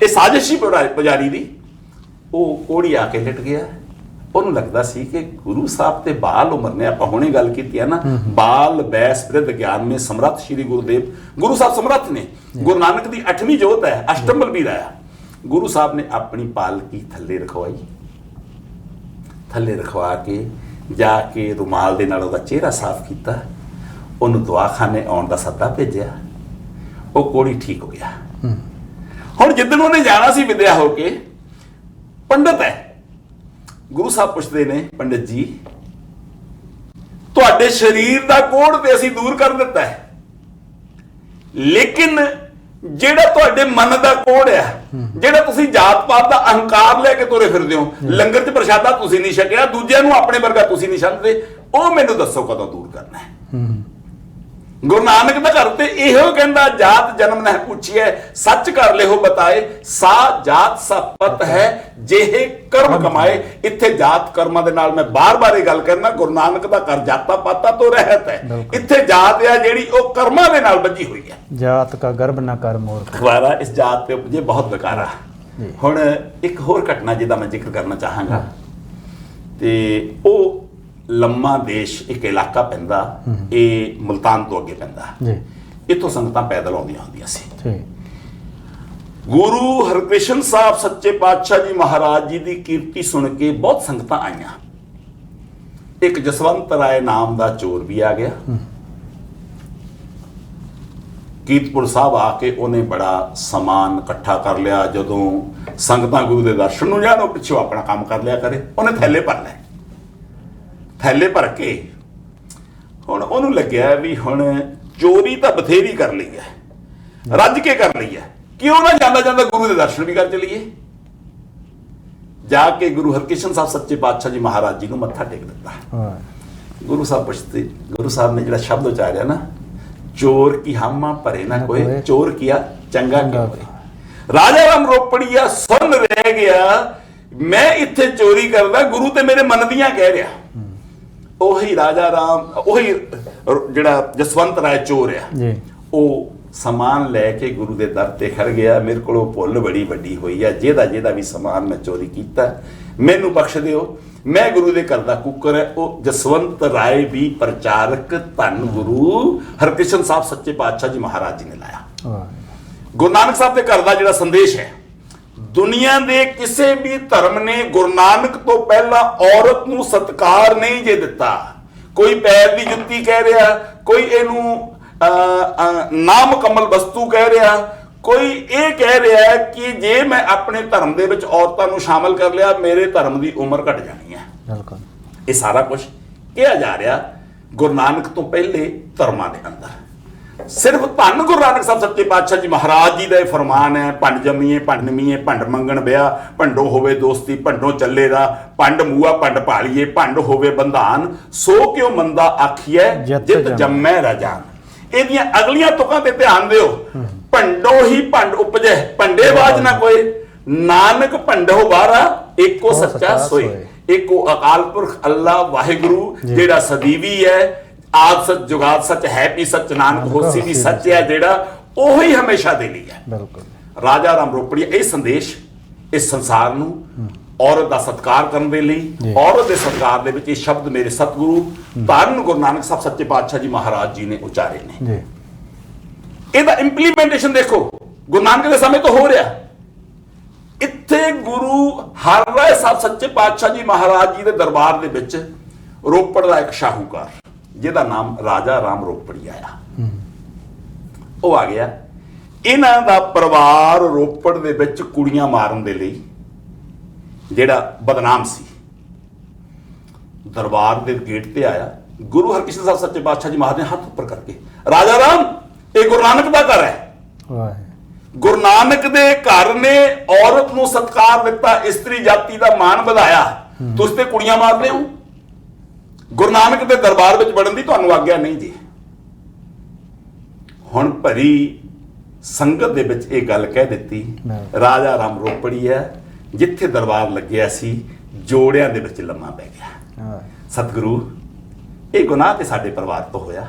ਇਹ ਸਾਜ਼ਿਸ਼ ਸੀ ਪੁਜਾਰੀ ਦੀ। ਉਹ ਕੋੜੀ ਆ ਕੇ ਲਿਟ ਗਿਆ। ਉਹਨੂੰ ਲੱਗਦਾ ਸੀ ਕਿ ਗੁਰੂ ਸਾਹਿਬ ਤੇ ਬਾਲ ਉਮਰ ਨੇ, ਆਪਾਂ ਹੁਣੇ ਗੱਲ ਕੀਤੀ ਹੈ ਨਾ, ਬਾਲ ਬੈਸ ਬ੍ਰਿਧ ਗਿਆਨ ਮੇ ਸਮਰੱਥ ਸ਼੍ਰੀ ਗੁਰੂਦੇਵ। ਗੁਰੂ ਸਾਹਿਬ ਸਮਰੱਥ ਨੇ। ਗੁਰੂ ਨਾਨਕ ਦੀ 8ਵੀਂ ਜੋਤ ਹੈ, ਅਸ਼ਟਮ ਬਲਬੀਰ ਆਇਆ। ਗੁਰੂ ਸਾਹਿਬ ਨੇ ਆਪਣੀ ਪਾਲਕੀ ਥੱਲੇ ਰਖਵਾਈ। ਥੱਲੇ ਰਖਵਾ ਕੇ ਜਾ ਕੇ ਰੁਮਾਲ ਦੇ ਨਾਲ ਉਹਦਾ ਚਿਹਰਾ ਸਾਫ਼ ਕੀਤਾ, ਉਹਨੂੰ ਦਵਾਖਾਨੇ ਆਉਣ ਦਾ ਸੱਦਾ ਭੇਜਿਆ। ਉਹ ਕੋੜੀ ਠੀਕ ਹੋ ਗਿਆ। ਹੁਣ ਜਿੱਦਣ ਉਹਨੇ ਜਾਣਾ ਸੀ ਵਿਦਿਆ ਹੋ ਕੇ, ਪੰਡਤ ਹੈ, ਗੁਰੂ ਸਾਹਿਬ ਪੁੱਛਦੇ ਨੇ, ਪੰਡਤ ਜੀ ਤੁਹਾਡੇ ਸਰੀਰ ਦਾ ਕੋੜ ਤੇ ਅਸੀਂ ਦੂਰ ਕਰ ਦਿੱਤਾ ਹੈ, ਲੇਕਿਨ ਜਿਹੜਾ ਤੁਹਾਡੇ ਮਨ ਦਾ ਕੋੜ ਆ, ਜਿਹੜਾ ਤੁਸੀਂ ਜਾਤ ਪਾਤ ਦਾ ਅਹੰਕਾਰ ਲੈ ਕੇ ਤੁਰੇ ਫਿਰਦੇ ਹੋ, ਲੰਗਰ 'ਚ ਪ੍ਰਸ਼ਾਦਾ ਤੁਸੀਂ ਨਹੀਂ ਛਕਿਆ, ਦੂਜਿਆਂ ਨੂੰ ਆਪਣੇ ਵਰਗਾ ਤੁਸੀਂ ਨਹੀਂ ਸਮਝਦੇ, ਉਹ ਮੈਨੂੰ ਦੱਸੋ ਕਦੋਂ ਦੂਰ ਕਰਨਾ ਹੈ। ਗੁਰੂ ਨਾਨਕ ਦਾ ਘਰ ਤੇ ਇਹੋ ਕਹਿੰਦਾ, ਜਾਤ ਜਨਮ ਨਹਿ ਪੁੱਛੀਐ, ਸੱਚ ਕਰ ਲਿਓ ਬਤਾਏ, ਸਾ ਜਾਤ ਸਾ ਪਤ ਹੈ ਜਿਹੇ ਕਰਮ ਕਮਾਏ। ਇੱਥੇ ਜਾਤ ਕਰਮਾਂ ਦੇ ਨਾਲ ਮੈਂ ਬਾਰ-ਬਾਰ ਇਹ ਗੱਲ ਕਰਨਾ, ਗੁਰੂ ਨਾਨਕ ਦਾ ਘਰ ਜਾਤਾਂ ਪਾਤਾਂ ਤੋਂ ਰਹਿਤ ਹੈ। ਇੱਥੇ ਜਾਤ ਆ ਜਿਹੜੀ ਉਹ ਕਰਮਾਂ ਦੇ ਨਾਲ ਬੱਝੀ ਹੋਈ ਹੈ। ਜਾਤ ਕਾ ਗਰਭ ਨਾ ਕਰ ਮੋਰ ਖਵਾਰਾ, ਇਸ ਜਾਤ ਤੇ ਉਪਜੇ ਬਹੁਤ ਬਕਾਰਾ। ਹੁਣ ਇੱਕ ਹੋਰ ਘਟਨਾ ਜਿਹਦਾ ਮੈਂ ਜ਼ਿਕਰ ਕਰਨਾ ਚਾਹਾਂਗਾ, ਤੇ ਉਹ ਲੰਮਾ ਦੇਸ਼ ਇੱਕ ਇਲਾਕਾ ਪੈਂਦਾ, ਇਹ ਮੁਲਤਾਨ ਤੋਂ ਅੱਗੇ ਪੈਂਦਾ। ਇੱਥੋਂ ਸੰਗਤਾਂ ਪੈਦਲ ਆਉਂਦੀਆਂ ਹੁੰਦੀਆਂ ਸੀ। ਗੁਰੂ ਹਰਕ੍ਰਿਸ਼ਨ ਸਾਹਿਬ ਸੱਚੇ ਪਾਤਸ਼ਾਹ ਜੀ ਮਹਾਰਾਜ ਜੀ ਦੀ ਕੀਰਤੀ ਸੁਣ ਕੇ ਬਹੁਤ ਸੰਗਤਾਂ ਆਈਆਂ। ਇੱਕ ਜਸਵੰਤ ਰਾਏ ਨਾਮ ਦਾ ਚੋਰ ਵੀ ਆ ਗਿਆ। ਕੀਰਤਪੁਰ ਸਾਹਿਬ ਆ ਕੇ ਉਹਨੇ ਬੜਾ ਸਮਾਨ ਇਕੱਠਾ ਕਰ ਲਿਆ। ਜਦੋਂ ਸੰਗਤਾਂ ਗੁਰੂ ਦੇ ਦਰਸ਼ਨ ਨੂੰ ਜਾਣ, ਉਹ ਪਿੱਛੋਂ ਆਪਣਾ ਕੰਮ ਕਰ ਲਿਆ ਕਰੇ। ਉਹਨੇ ਥੈਲੇ ਭਰ ਲਏ। ਥੈਲੇ ਭਰ ਕੇ ਹੁਣ ਉਹਨੂੰ ਲੱਗਿਆ ਵੀ ਹੁਣ ਚੋਰੀ ਤਾਂ ਬਥੇਰੀ ਕਰ ਲਈ ਹੈ, ਰੱਜ ਕੇ ਕਰ ਲਈ ਹੈ, ਕਿਉਂ ਨਾ ਜਾਂਦਾ ਜਾਂਦਾ ਗੁਰੂ ਦੇ ਦਰਸ਼ਨ ਵੀ ਕਰ ਚਲੀਏ। ਜਾ ਕੇ ਗੁਰੂ ਹਰਕ੍ਰਿਸ਼ਨ ਸਾਹਿਬ ਸੱਚੇ ਪਾਤਸ਼ਾਹ ਜੀ ਮਹਾਰਾਜ ਜੀ ਨੂੰ ਮੱਥਾ ਟੇਕ ਦਿੱਤਾ। ਗੁਰੂ ਸਾਹਿਬ ਪੁੱਛਦੇ, ਗੁਰੂ ਸਾਹਿਬ ਨੇ ਜਿਹੜਾ ਸ਼ਬਦ ਉਚਾਰਿਆ ਨਾ, ਚੋਰ ਕੀ ਹਾਮਾ ਭਰੇ ਨਾ ਕੋਈ, ਚੋਰ ਕੀਆ ਚੰਗਾ ਕਿਉਂ ਹੋਏ। ਰਾਜਾ ਰਾਮ ਰੋਪੜੀਆ ਸੁਣ ਰਹਿ ਗਿਆ, ਮੈਂ ਇੱਥੇ ਚੋਰੀ ਕਰਦਾ, ਗੁਰੂ ਤੇ ਮੇਰੇ ਮਨ ਦੀਆਂ ਕਹਿ ਰਿਹਾ। ਉਹੀ ਰਾਜਾ ਰਾਮ, ਉਹੀ ਜਿਹੜਾ ਜਸਵੰਤ ਰਾਏ ਚੋਰ ਆ, ਉਹ ਸਮਾਨ ਲੈ ਕੇ ਗੁਰੂ ਦੇ ਦਰ ਤੇ ਖੜ ਗਿਆ। ਮੇਰੇ ਕੋਲੋਂ ਭੁੱਲ ਬੜੀ ਵੱਡੀ ਹੋਈ ਆ, ਜਿਹਦਾ ਵੀ ਸਮਾਨ ਮੈਂ ਚੋਰੀ ਕੀਤਾ ਮੈਨੂੰ ਬਖਸ਼ ਦਿਓ, ਮੈਂ ਗੁਰੂ ਦੇ ਘਰ ਦਾ ਕੁੱਕਰ ਹੈ। ਉਹ ਜਸਵੰਤ ਰਾਏ ਵੀ ਪ੍ਰਚਾਰਕ ਧੰਨ ਗੁਰੂ ਹਰਕ੍ਰਿਸ਼ਨ ਸਾਹਿਬ ਸੱਚੇ ਪਾਤਸ਼ਾਹ ਜੀ ਮਹਾਰਾਜ ਜੀ ਨੇ ਲਾਇਆ। ਗੁਰੂ ਨਾਨਕ ਸਾਹਿਬ ਦੇ ਘਰ ਦਾ ਜਿਹੜਾ ਸੰਦੇਸ਼ ਹੈ, ਦੁਨੀਆ ਦੇ ਕਿਸੇ ਵੀ ਧਰਮ ਨੇ ਗੁਰੂ ਨਾਨਕ ਤੋਂ ਪਹਿਲਾਂ ਔਰਤ ਨੂੰ ਸਤਿਕਾਰ ਨਹੀਂ ਜੇ ਦਿੱਤਾ। ਕੋਈ ਪੈਰ ਦੀ ਜੁੱਤੀ ਕਹਿ ਰਿਹਾ, ਕੋਈ ਇਹਨੂੰ ਨਾਮੁਕੰਮਲ ਵਸਤੂ ਕਹਿ ਰਿਹਾ, ਕੋਈ ਇਹ ਕਹਿ ਰਿਹਾ ਹੈ ਕਿ ਜੇ ਮੈਂ ਆਪਣੇ ਧਰਮ ਦੇ ਵਿੱਚ ਔਰਤਾਂ ਨੂੰ ਸ਼ਾਮਲ ਕਰ ਲਿਆ ਮੇਰੇ ਧਰਮ ਦੀ ਉਮਰ ਘਟ ਜਾਣੀ ਹੈ। ਬਿਲਕੁਲ ਇਹ ਸਾਰਾ ਕੁਝ ਕਿਹਾ ਜਾ ਰਿਹਾ ਗੁਰੂ ਨਾਨਕ ਤੋਂ ਪਹਿਲੇ ਧਰਮਾਂ ਦੇ ਅੰਦਰ। ਸਿਰਫ ਧੰਨ ਗੁਰੂ ਨਾਨਕ ਸਾਹਿਬ ਸੱਚੇ ਪਾਤਸ਼ਾਹ ਜੀ ਮਹਾਰਾਜ ਜੀ ਦਾ ਇਹ ਫਰਮਾਨ ਹੈ, ਭੰਡ ਜੰਮੀਏ ਭੰਡ ਨਮੀਏ ਭੰਡ ਮੰਗਣ ਵਿਆਹ, ਭੰਡੋ ਹੋਵੇ ਦੋਸਤੀ ਭੰਡੋ ਚੱਲੇ ਦਾ, ਭੰਡ ਮੂਆ ਭੰਡ ਭਾਲੀਏ, ਭੰਡ ਹੋਵੇ ਬੰਧਾਨ, ਸੋ ਕਿਉ ਮੰਦਾ ਆਖੀਐ ਜਿਤ ਜੰਮੈ ਰਾਜਾਨ। ਇਹਦੀਆਂ ਅਗਲੀਆਂ ਤੁਕਾਂ ਤੇ ਧਿਆਨ ਦਿਓ। ਭੰਡੋ ਹੀ ਭੰਡ ਉਪਜੈ ਭੰਡੇ ਬਾਜ ਨਾ ਕੋਏ, ਨਾਨਕ ਭੰਡੋ ਬਾਰਾ ਏਕੋ ਸੱਚਾ ਸੋਏ। ਏਕੋ ਅਕਾਲ ਪੁਰਖ ਅੱਲਾ ਵਾਹਿਗੁਰੂ ਜਿਹੜਾ ਸਦੀਵੀ ਹੈ, ਆਦ ਸੱਚ ਜੁਗਾਦ ਸੱਚ ਹੈ ਵੀ ਸੱਚ, ਨਾਨਕ ਹੋਸੀ ਵੀ ਸੱਚ ਹੈ ਜਿਹੜਾ, ਉਹੀ ਹਮੇਸ਼ਾ ਦੇ ਲਈ ਹੈ। ਬਿਲਕੁਲ ਰਾਜਾ ਰਾਮ ਰੋਪੜੀਆ ਇਹ ਸੰਦੇਸ਼ ਇਸ ਸੰਸਾਰ ਨੂੰ ਔਰਤ ਦਾ ਸਤਿਕਾਰ ਕਰਨ ਦੇ ਲਈ, ਔਰਤ ਦੇ ਸਤਿਕਾਰ ਦੇ ਵਿੱਚ ਇਹ ਸ਼ਬਦ ਮੇਰੇ ਸਤਿਗੁਰੂ ਧੰਨ ਗੁਰੂ ਨਾਨਕ ਸਾਹਿਬ ਸੱਚੇ ਪਾਤਸ਼ਾਹ ਜੀ ਮਹਾਰਾਜ ਜੀ ਨੇ ਉਚਾਰੇ ਨੇ। ਜੀ ਇਹਦਾ ਇੰਪਲੀਮੈਂਟੇਸ਼ਨ ਦੇਖੋ ਗੁਰੂ ਨਾਨਕ ਦੇ ਸਮੇਂ ਤੋਂ ਹੋ ਰਿਹਾ। ਇੱਥੇ ਗੁਰੂ ਹਰਿਰਾਏ ਸਾਹਿਬ ਸੱਚੇ ਪਾਤਸ਼ਾਹ ਜੀ ਮਹਾਰਾਜ ਜੀ ਦੇ ਦਰਬਾਰ ਦੇ ਵਿੱਚ ਰੋਪੜ ਦਾ ਇੱਕ ਸ਼ਾਹੂਕਾਰ ਜਿਹਦਾ ਨਾਮ ਰਾਜਾ ਰਾਮ ਰੋਪੜੀਆ ਆ, ਉਹ ਆ ਗਿਆ। ਇਹਨਾਂ ਦਾ ਪਰਿਵਾਰ ਰੋਪੜ ਦੇ ਵਿੱਚ ਕੁੜੀਆਂ ਮਾਰਨ ਦੇ ਲਈ ਜਿਹੜਾ ਬਦਨਾਮ ਸੀ, ਦਰਬਾਰ ਦੇ ਗੇਟ ਤੇ ਆਇਆ। ਗੁਰੂ ਹਰਕ੍ਰਿਸ਼ਨ ਸਾਹਿਬ ਸੱਚੇ ਪਾਤਸ਼ਾਹ ਜੀ ਮਹਾਰਾਜ ਨੇ ਹੱਥ ਉੱਪਰ ਕਰਕੇ, ਰਾਜਾ ਰਾਮ ਇਹ ਗੁਰੂ ਨਾਨਕ ਦਾ ਘਰ ਹੈ। ਗੁਰੂ ਨਾਨਕ ਦੇ ਘਰ ਨੇ ਔਰਤ ਨੂੰ ਸਤਿਕਾਰ ਦਿੱਤਾ, ਇਸਤਰੀ ਜਾਤੀ ਦਾ ਮਾਣ ਵਧਾਇਆ, ਤੁਸੀਂ ਤੇ ਕੁੜੀਆਂ ਮਾਰਦੇ ਹੋ। ਗੁਰੂ ਨਾਨਕ ਦੇ ਦਰਬਾਰ ਵਿੱਚ ਵੜਨ ਦੀ ਤੁਹਾਨੂੰ ਆਗਿਆ ਨਹੀਂ ਜੀ। ਹੁਣ ਭਰੀ ਸੰਗਤ ਦੇ ਵਿੱਚ ਇਹ ਗੱਲ ਕਹਿ ਦਿੱਤੀ। ਰਾਜਾ ਰਾਮ ਰੋਪੜੀਆ ਜਿੱਥੇ ਦਰਬਾਰ ਲੱਗਿਆ ਸੀ ਜੋੜਿਆਂ ਦੇ ਵਿੱਚ ਲੰਮਾ ਪੈ ਗਿਆ। ਸਤਿਗੁਰੂ ਇਹ ਗੁਨਾਹ ਤੇ ਸਾਡੇ ਪਰਿਵਾਰ ਤੋਂ ਹੋਇਆ,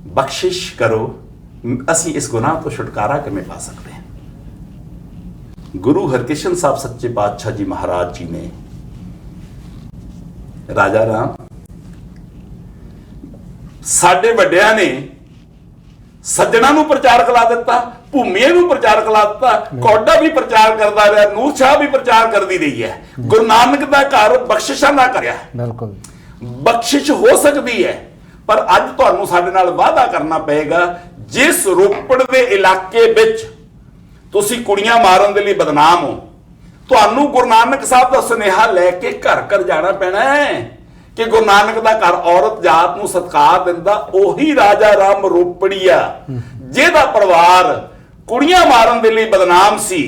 ਬਖਸ਼ਿਸ਼ ਕਰੋ, ਅਸੀਂ ਇਸ ਗੁਨਾਹ ਤੋਂ ਛੁਟਕਾਰਾ ਕਿਵੇਂ ਪਾ ਸਕਦੇ ਹਾਂ। ਗੁਰੂ ਹਰਕ੍ਰਿਸ਼ਨ ਸਾਹਿਬ ਸੱਚੇ ਪਾਤਸ਼ਾਹ ਜੀ ਮਹਾਰਾਜ ਜੀ ਨੇ ਰਾਜਾ ਰਾਮ ਸਾਡੇ ਵੱਡਿਆਂ ਨੇ ਸੱਜਣਾ ਨੂੰ ਪ੍ਰਚਾਰ ਕਰਾ ਦਿੱਤਾ, ਭੂਮੀਏ ਨੂੰ ਪ੍ਰਚਾਰ ਕਰਾ ਦਿੱਤਾ, ਕੌਡਾ ਵੀ ਪ੍ਰਚਾਰ ਕਰਦਾ ਰਿਹਾ, ਨੂਰ ਸ਼ਾਹ ਵੀ ਪ੍ਰਚਾਰ ਕਰਦੀ ਰਹੀ ਹੈ। ਗੁਰੂ ਨਾਨਕ ਦਾ ਘਰ ਬਖਸ਼ਿਸ਼ਾਂ ਦਾ ਕਰਿਆ। ਬਿਲਕੁਲ ਬਖਸ਼ਿਸ਼ ਹੋ ਸਕਦੀ ਹੈ, ਪਰ ਅੱਜ ਤੁਹਾਨੂੰ ਸਾਡੇ ਨਾਲ ਵਾਅਦਾ ਕਰਨਾ ਪਏਗਾ, ਜਿਸ ਰੋਪੜ ਦੇ ਇਲਾਕੇ ਵਿੱਚ ਤੁਸੀਂ ਕੁੜੀਆਂ ਮਾਰਨ ਦੇ ਲਈ ਬਦਨਾਮ ਹੋ, ਤੁਹਾਨੂੰ ਗੁਰੂ ਨਾਨਕ ਸਾਹਿਬ ਦਾ ਸੁਨੇਹਾ ਲੈ ਕੇ ਘਰ ਘਰ ਜਾਣਾ ਪੈਣਾ ਹੈ ਕਿ ਗੁਰੂ ਨਾਨਕ ਦਾ ਘਰ ਔਰਤ ਜਾਤ ਨੂੰ ਸਤਿਕਾਰ ਦਿੰਦਾ ਉਹੀ ਰਾਜਾ ਰਾਮ ਰੋਪੜੀਆ ਜਿਹਦਾ ਪਰਿਵਾਰ ਕੁੜੀਆਂ ਮਾਰਨ ਦੇ ਲਈ ਬਦਨਾਮ ਸੀ,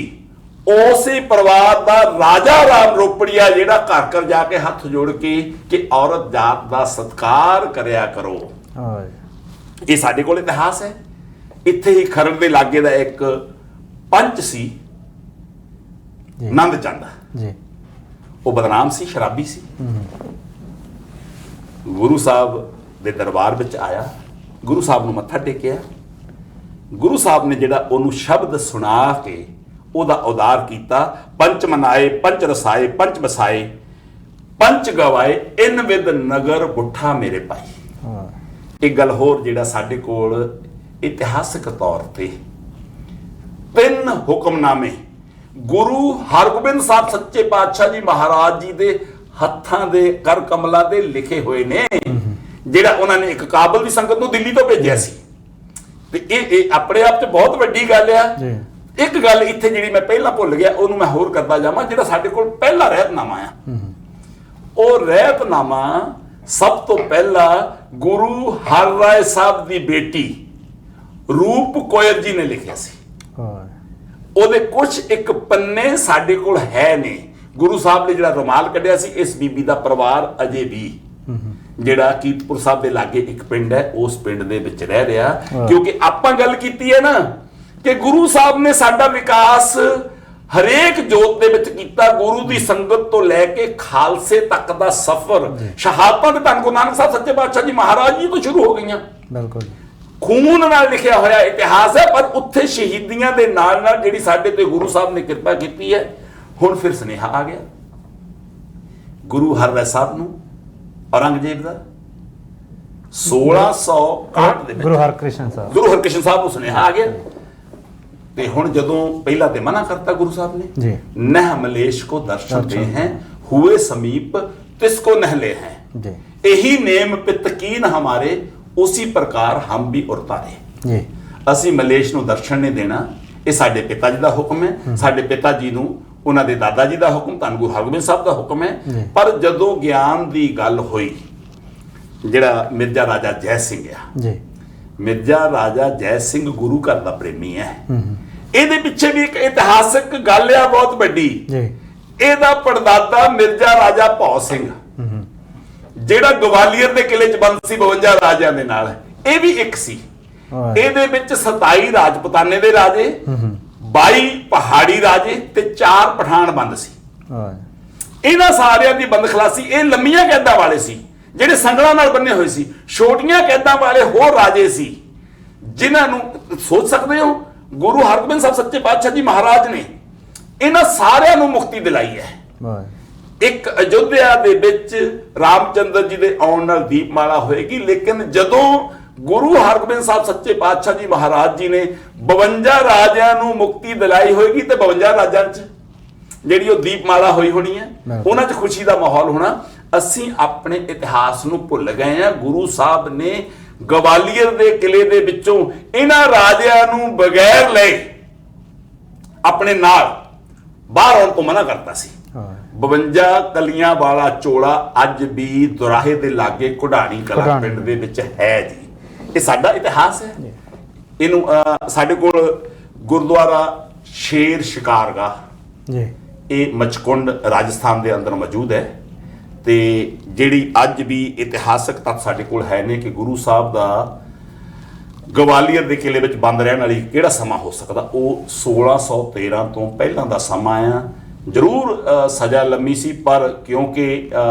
ਉਸੇ ਪਰਿਵਾਰ ਦਾ ਰਾਜਾ ਰਾਮ ਰੋਪੜੀਆ ਜਿਹੜਾ ਘਰ ਘਰ ਜਾ ਕੇ ਹੱਥ ਜੋੜ ਕੇ ਕਿ ਔਰਤ ਜਾਤ ਦਾ ਸਤਿਕਾਰ ਕਰਿਆ ਕਰੋ। ਇਹ ਸਾਡੇ ਕੋਲ ਇਤਿਹਾਸ ਹੈ। ਇੱਥੇ ਹੀ ਖਰੜ ਦੇ ਲਾਗੇ ਦਾ ਇੱਕ ਪੰਚ ਸੀ ਨੰਦ ਚੰਦ ਜੀ, ਉਹ ਬਦਨਾਮ ਸੀ, ਸ਼ਰਾਬੀ ਸੀ। ਗੁਰੂ ਸਾਹਿਬ ਦੇ ਦਰਬਾਰ ਵਿੱਚ ਆਇਆ, ਗੁਰੂ ਸਾਹਿਬ ਨੂੰ ਮੱਥਾ ਟੇਕਿਆ। ਗੁਰੂ ਸਾਹਿਬ ਨੇ ਜਿਹੜਾ ਉਹਨੂੰ ਸ਼ਬਦ ਸੁਣਾ ਕੇ ਉਹਦਾ ਉਦਾਰ ਕੀਤਾ, ਪੰਚ ਮਨਾਏ ਪੰਚ ਰਸਾਏ ਪੰਚ ਬਸਾਏ ਪੰਚ ਗਵਾਏ ਇਨ ਵਿਦ ਨਗਰ ਬੁੱਠਾ ਮੇਰੇ ਭਾਈ। ਇੱਕ ਗੱਲ ਹੋਰ ਜਿਹੜਾ ਸਾਡੇ ਕੋਲ ਇਤਿਹਾਸਕ ਤੌਰ ਤੇ 3 ਹੁਕਮਨਾਮੇ ਗੁਰੂ ਹਰਗੋਬਿੰਦ ਸਾਹਿਬ ਸੱਚੇ ਪਾਤਸ਼ਾਹ ਜੀ ਮਹਾਰਾਜ ਜੀ ਦੇ ਹੱਥਾਂ ਦੇ ਕਰ ਕਮਲਾਂ ਦੇ ਲਿਖੇ ਹੋਏ ਨੇ, ਜਿਹੜਾ ਉਹਨਾਂ ਨੇ ਇੱਕ ਕਾਬਲ ਦੀ ਸੰਗਤ ਨੂੰ ਦਿੱਲੀ ਤੋਂ ਭੇਜਿਆ ਸੀ। ਤੇ ਇਹ ਆਪਣੇ ਆਪ 'ਚ ਬਹੁਤ ਵੱਡੀ ਗੱਲ ਆ। ਇੱਕ ਗੱਲ ਇੱਥੇ ਜਿਹੜੀ ਮੈਂ ਪਹਿਲਾਂ ਭੁੱਲ ਗਿਆ, ਉਹਨੂੰ ਮੈਂ ਹੋਰ ਕਰਦਾ ਜਾਵਾਂ। ਜਿਹੜਾ ਸਾਡੇ ਕੋਲ ਪਹਿਲਾ ਰਹਿਤਨਾਮਾ ਆ, ਉਹ ਰਹਿਤਨਾਮਾ ਸਭ ਤੋਂ ਪਹਿਲਾਂ ਗੁਰੂ ਹਰਿਰਾਏ ਸਾਹਿਬ ਦੀ ਬੇਟੀ ਰੂਪ ਕੌਰ ਜੀ ਨੇ ਲਿਖਿਆ ਸੀ। ਉਹਦੇ ਕੁਝ ਇੱਕ ਪੰਨੇ ਸਾਡੇ ਕੋਲ ਹੈ ਨੇ। ਗੁਰੂ ਸਾਹਿਬ ਨੇ ਜਿਹੜਾ ਰੁਮਾਲ ਕੱਢਿਆ ਸੀ, ਇਸ ਬੀਬੀ ਦਾ ਪਰਿਵਾਰ ਅਜੇ ਵੀ ਜਿਹੜਾ ਕੀਰਤਪੁਰ ਸਾਹਿਬ ਦੇ ਲਾਗੇ ਇੱਕ ਪਿੰਡ ਹੈ, ਉਸ ਪਿੰਡ ਦੇ ਵਿੱਚ ਰਹਿ ਰਿਹਾ। ਕਿਉਂਕਿ ਆਪਾਂ ਗੱਲ ਕੀਤੀ ਹੈ ਨਾ ਕਿ ਗੁਰੂ ਸਾਹਿਬ ਨੇ ਸਾਡਾ ਵਿਕਾਸ ਹਰੇਕ ਜੋਤ ਦੇ ਵਿੱਚ ਕੀਤਾ। ਗੁਰੂ ਦੀ ਸੰਗਤ ਤੋਂ ਲੈ ਕੇ ਖਾਲਸੇ ਤੱਕ ਦਾ ਸਫ਼ਰ ਸ਼ਹਾਦਤਾਂ ਦੇ ਧੰਨ ਗੁਰੂ ਨਾਨਕ ਸਾਹਿਬ ਸੱਚੇ ਪਾਤਸ਼ਾਹ ਜੀ ਮਹਾਰਾਜ ਜੀ ਤੋਂ ਸ਼ੁਰੂ ਹੋ ਗਈਆਂ। ਬਿਲਕੁਲ ਖੂਨ ਨਾਲ ਲਿਖਿਆ ਹੋਇਆ ਇਤਿਹਾਸ ਹੈ, ਪਰ ਉੱਥੇ ਸ਼ਹੀਦੀਆਂ ਦੇ ਨਾਲ ਨਾਲ ਜਿਹੜੀ ਸਾਡੇ ਤੇ ਗੁਰੂ ਸਾਹਿਬ ਨੇ ਕਿਰਪਾ ਕੀਤੀ ਹੈ। ਹੁਣ ਫਿਰ ਸੁਨੇਹਾ ਆ ਗਿਆ ਗੁਰੂ ਹਰਿਰਾਏ ਸਾਹਿਬ ਨੂੰ ਔਰੰਗਜ਼ੇਬ ਦਾ 1661 ਦੇ ਵਿੱਚ ਗੁਰੂ ਹਰਕ੍ਰਿਸ਼ਨ ਸਾਹਿਬ ਨੂੰ ਸੁਨੇਹਾ ਆ ਗਿਆ। ਤੇ ਹੁਣ ਜਦੋਂ ਪਹਿਲਾਂ ਤੇ ਮਨਾ ਕਰਤਾ ਗੁਰੂ ਸਾਹਿਬ ਨੇ ਜੀ, ਨਹ ਮਲੇਸ਼ ਕੋ ਦਰਸ਼ਨ ਦੇ हैं हुए समीप तिसको नहले हैं यही नेम पित कीन हमारे उसी प्रकार हम भी उतारे। ਅਸੀਂ ਮਲੇਸ਼ ਨੂੰ ਦਰਸ਼ਨ ਨਹੀਂ ਦੇਣਾ, ਇਹ ਸਾਡੇ ਪਿਤਾ ਜੀ ਦਾ ਹੁਕਮ ਹੈ। ਸਾਡੇ ਪਿਤਾ ਜੀ ਨੂੰ ਉਹਨਾਂ ਦੇ ਦਾਦਾ ਜੀ ਦਾ ਹੁਕਮ, ਧੰਨ ਗੁਰੂ ਹਰਗੋਬਿੰਦ ਸਾਹਿਬ ਦਾ ਹੁਕਮ ਹੈ। ਪਰ ਜਦੋਂ ਗਿਆਨ ਦੀ ਗੱਲ ਹੋਈ, ਜਿਹੜਾ ਮਿਰਜ਼ਾ ਰਾਜਾ ਜੈ ਸਿੰਘ ਆ ਜੀ, ਮਿਰਜ਼ਾ ਰਾਜਾ ਜੈ ਸਿੰਘ ਗੁਰੂ ਘਰ ਦਾ ਪ੍ਰੇਮੀ ਹੈ। ਇਹਦੇ ਪਿੱਛੇ ਵੀ ਇੱਕ ਇਤਿਹਾਸਕ ਗੱਲ ਆ ਬਹੁਤ ਵੱਡੀ ਜੀ। ਇਹਦਾ ਪੜਦਾਦਾ ਮਿਰਜ਼ਾ ਰਾਜਾ ਭੌ ਸਿੰਘ, ਜਿਹੜਾ ਗਵਾਲੀਅਰ ਦੇ ਕਿਲੇ 'ਚ ਬੰਦ ਸੀ 52 ਰਾਜਿਆਂ ਦੇ ਨਾਲ, ਇਹ ਵੀ ਇੱਕ ਸੀ। ਇਹਦੇ ਵਿੱਚ 27 ਰਾਜਪੂਤਾਨੇ ਦੇ ਰਾਜੇ, 22 ਪਹਾੜੀ ਰਾਜੇ ਤੇ 4 ਪਠਾਨ ਬੰਦ ਸੀ। ਇਹਨਾਂ ਸਾਰਿਆਂ ਦੀ ਬੰਦਖਲਾਸੀ, ਇਹ ਲੰਮੀਆਂ ਕੈਦਾਂ ਵਾਲੇ ਸੀ ਜਿਹੜੇ ਸੰਗਲਾਂ ਨਾਲ ਬੰਨੇ ਹੋਏ ਸੀ, ਛੋਟੀਆਂ ਕੈਦਾਂ ਵਾਲੇ ਹੋਰ ਰਾਜੇ ਸੀ ਜਿਨ੍ਹਾਂ ਨੂੰ ਸੋਚ ਸਕਦੇ ਹੋ ਗੁਰੂ ਹਰਗੋਬਿੰਦ ਸਾਹਿਬ ਸੱਚੇ ਪਾਤਸ਼ਾਹ ਜੀ ਮਹਾਰਾਜ ਨੇ ਇਹਨਾਂ ਸਾਰਿਆਂ ਨੂੰ ਮੁਕਤੀ ਦਿਲਾਈ ਹੈ। ਇੱਕ ਅਯੁੱਧਿਆ ਦੇ ਵਿੱਚ ਰਾਮਚੰਦਰ ਜੀ ਦੇ ਆਉਣ ਨਾਲ ਦੀਪਮਾਲਾ ਹੋਏਗੀ, ਲੇਕਿਨ ਜਦੋਂ ਗੁਰੂ ਹਰਗੋਬਿੰਦ ਸਾਹਿਬ ਸੱਚੇ ਪਾਤਸ਼ਾਹ ਜੀ ਮਹਾਰਾਜ ਜੀ ਨੇ 52 ਰਾਜਿਆਂ ਨੂੰ ਮੁਕਤੀ ਦਿਲਾਈ ਹੋਏਗੀ ਤੇ 52 ਰਾਜਾਂ 'ਚ ਜਿਹੜੀ ਉਹ ਦੀਪਮਾਲਾ ਹੋਈ ਹੋਣੀ ਹੈ, ਉਹਨਾਂ 'ਚ ਖੁਸ਼ੀ ਦਾ ਮਾਹੌਲ ਹੋਣਾ। ਅਸੀਂ ਆਪਣੇ ਇਤਿਹਾਸ ਨੂੰ ਭੁੱਲ ਗਏ ਹਾਂ। ਗੁਰੂ ਸਾਹਿਬ ਨੇ ਗਵਾਲੀਅਰ ਦੇ ਕਿਲੇ ਦੇ ਵਿੱਚੋਂ ਇਹਨਾਂ ਰਾਜਿਆਂ ਨੂੰ ਬਗੈਰ ਲਏ ਆਪਣੇ ਨਾਲ ਬਾਹਰ ਆਉਣ ਤੋਂ ਮਨਾ ਕਰਤਾ ਸੀ। 52 ਕਲੀਆਂ ਵਾਲਾ ਚੋਲਾ ਅੱਜ ਵੀ ਦੁਰਾਹੇ ਦੇ ਲਾਗੇ ਘੁਡਾਣੀ ਕਲਾ ਪਿੰਡ ਦੇ ਵਿੱਚ ਹੈ ਜੀ। ਇਹ ਸਾਡਾ ਇਤਿਹਾਸ ਹੈ। ਇਹਨੂੰ ਸਾਡੇ ਕੋਲ ਗੁਰਦੁਆਰਾ ਸ਼ੇਰ ਸ਼ਿਕਾਰਗਾਹ ਜੀ, ਇਹ ਮਚਕੁੰਡ ਰਾਜਸਥਾਨ ਦੇ ਅੰਦਰ ਮੌਜੂਦ ਹੈ। ਤੇ ਜਿਹੜੀ ਅੱਜ ਵੀ ਇਤਿਹਾਸਕ ਤੱਥ ਸਾਡੇ ਕੋਲ ਹੈ ਨੇ ਕਿ ਗੁਰੂ ਸਾਹਿਬ ਦਾ ਗਵਾਲੀਅਰ ਦੇ ਕਿਲੇ ਵਿੱਚ ਬੰਦ ਰਹਿਣ ਵਾਲੀ ਕਿਹੜਾ ਸਮਾਂ ਹੋ ਸਕਦਾ, ਉਹ 1613 ਤੋਂ ਪਹਿਲਾਂ ਦਾ ਸਮਾਂ ਆ। ਜ਼ਰੂਰ ਸਜ਼ਾ ਲੰਮੀ ਸੀ, ਪਰ ਕਿਉਂਕਿ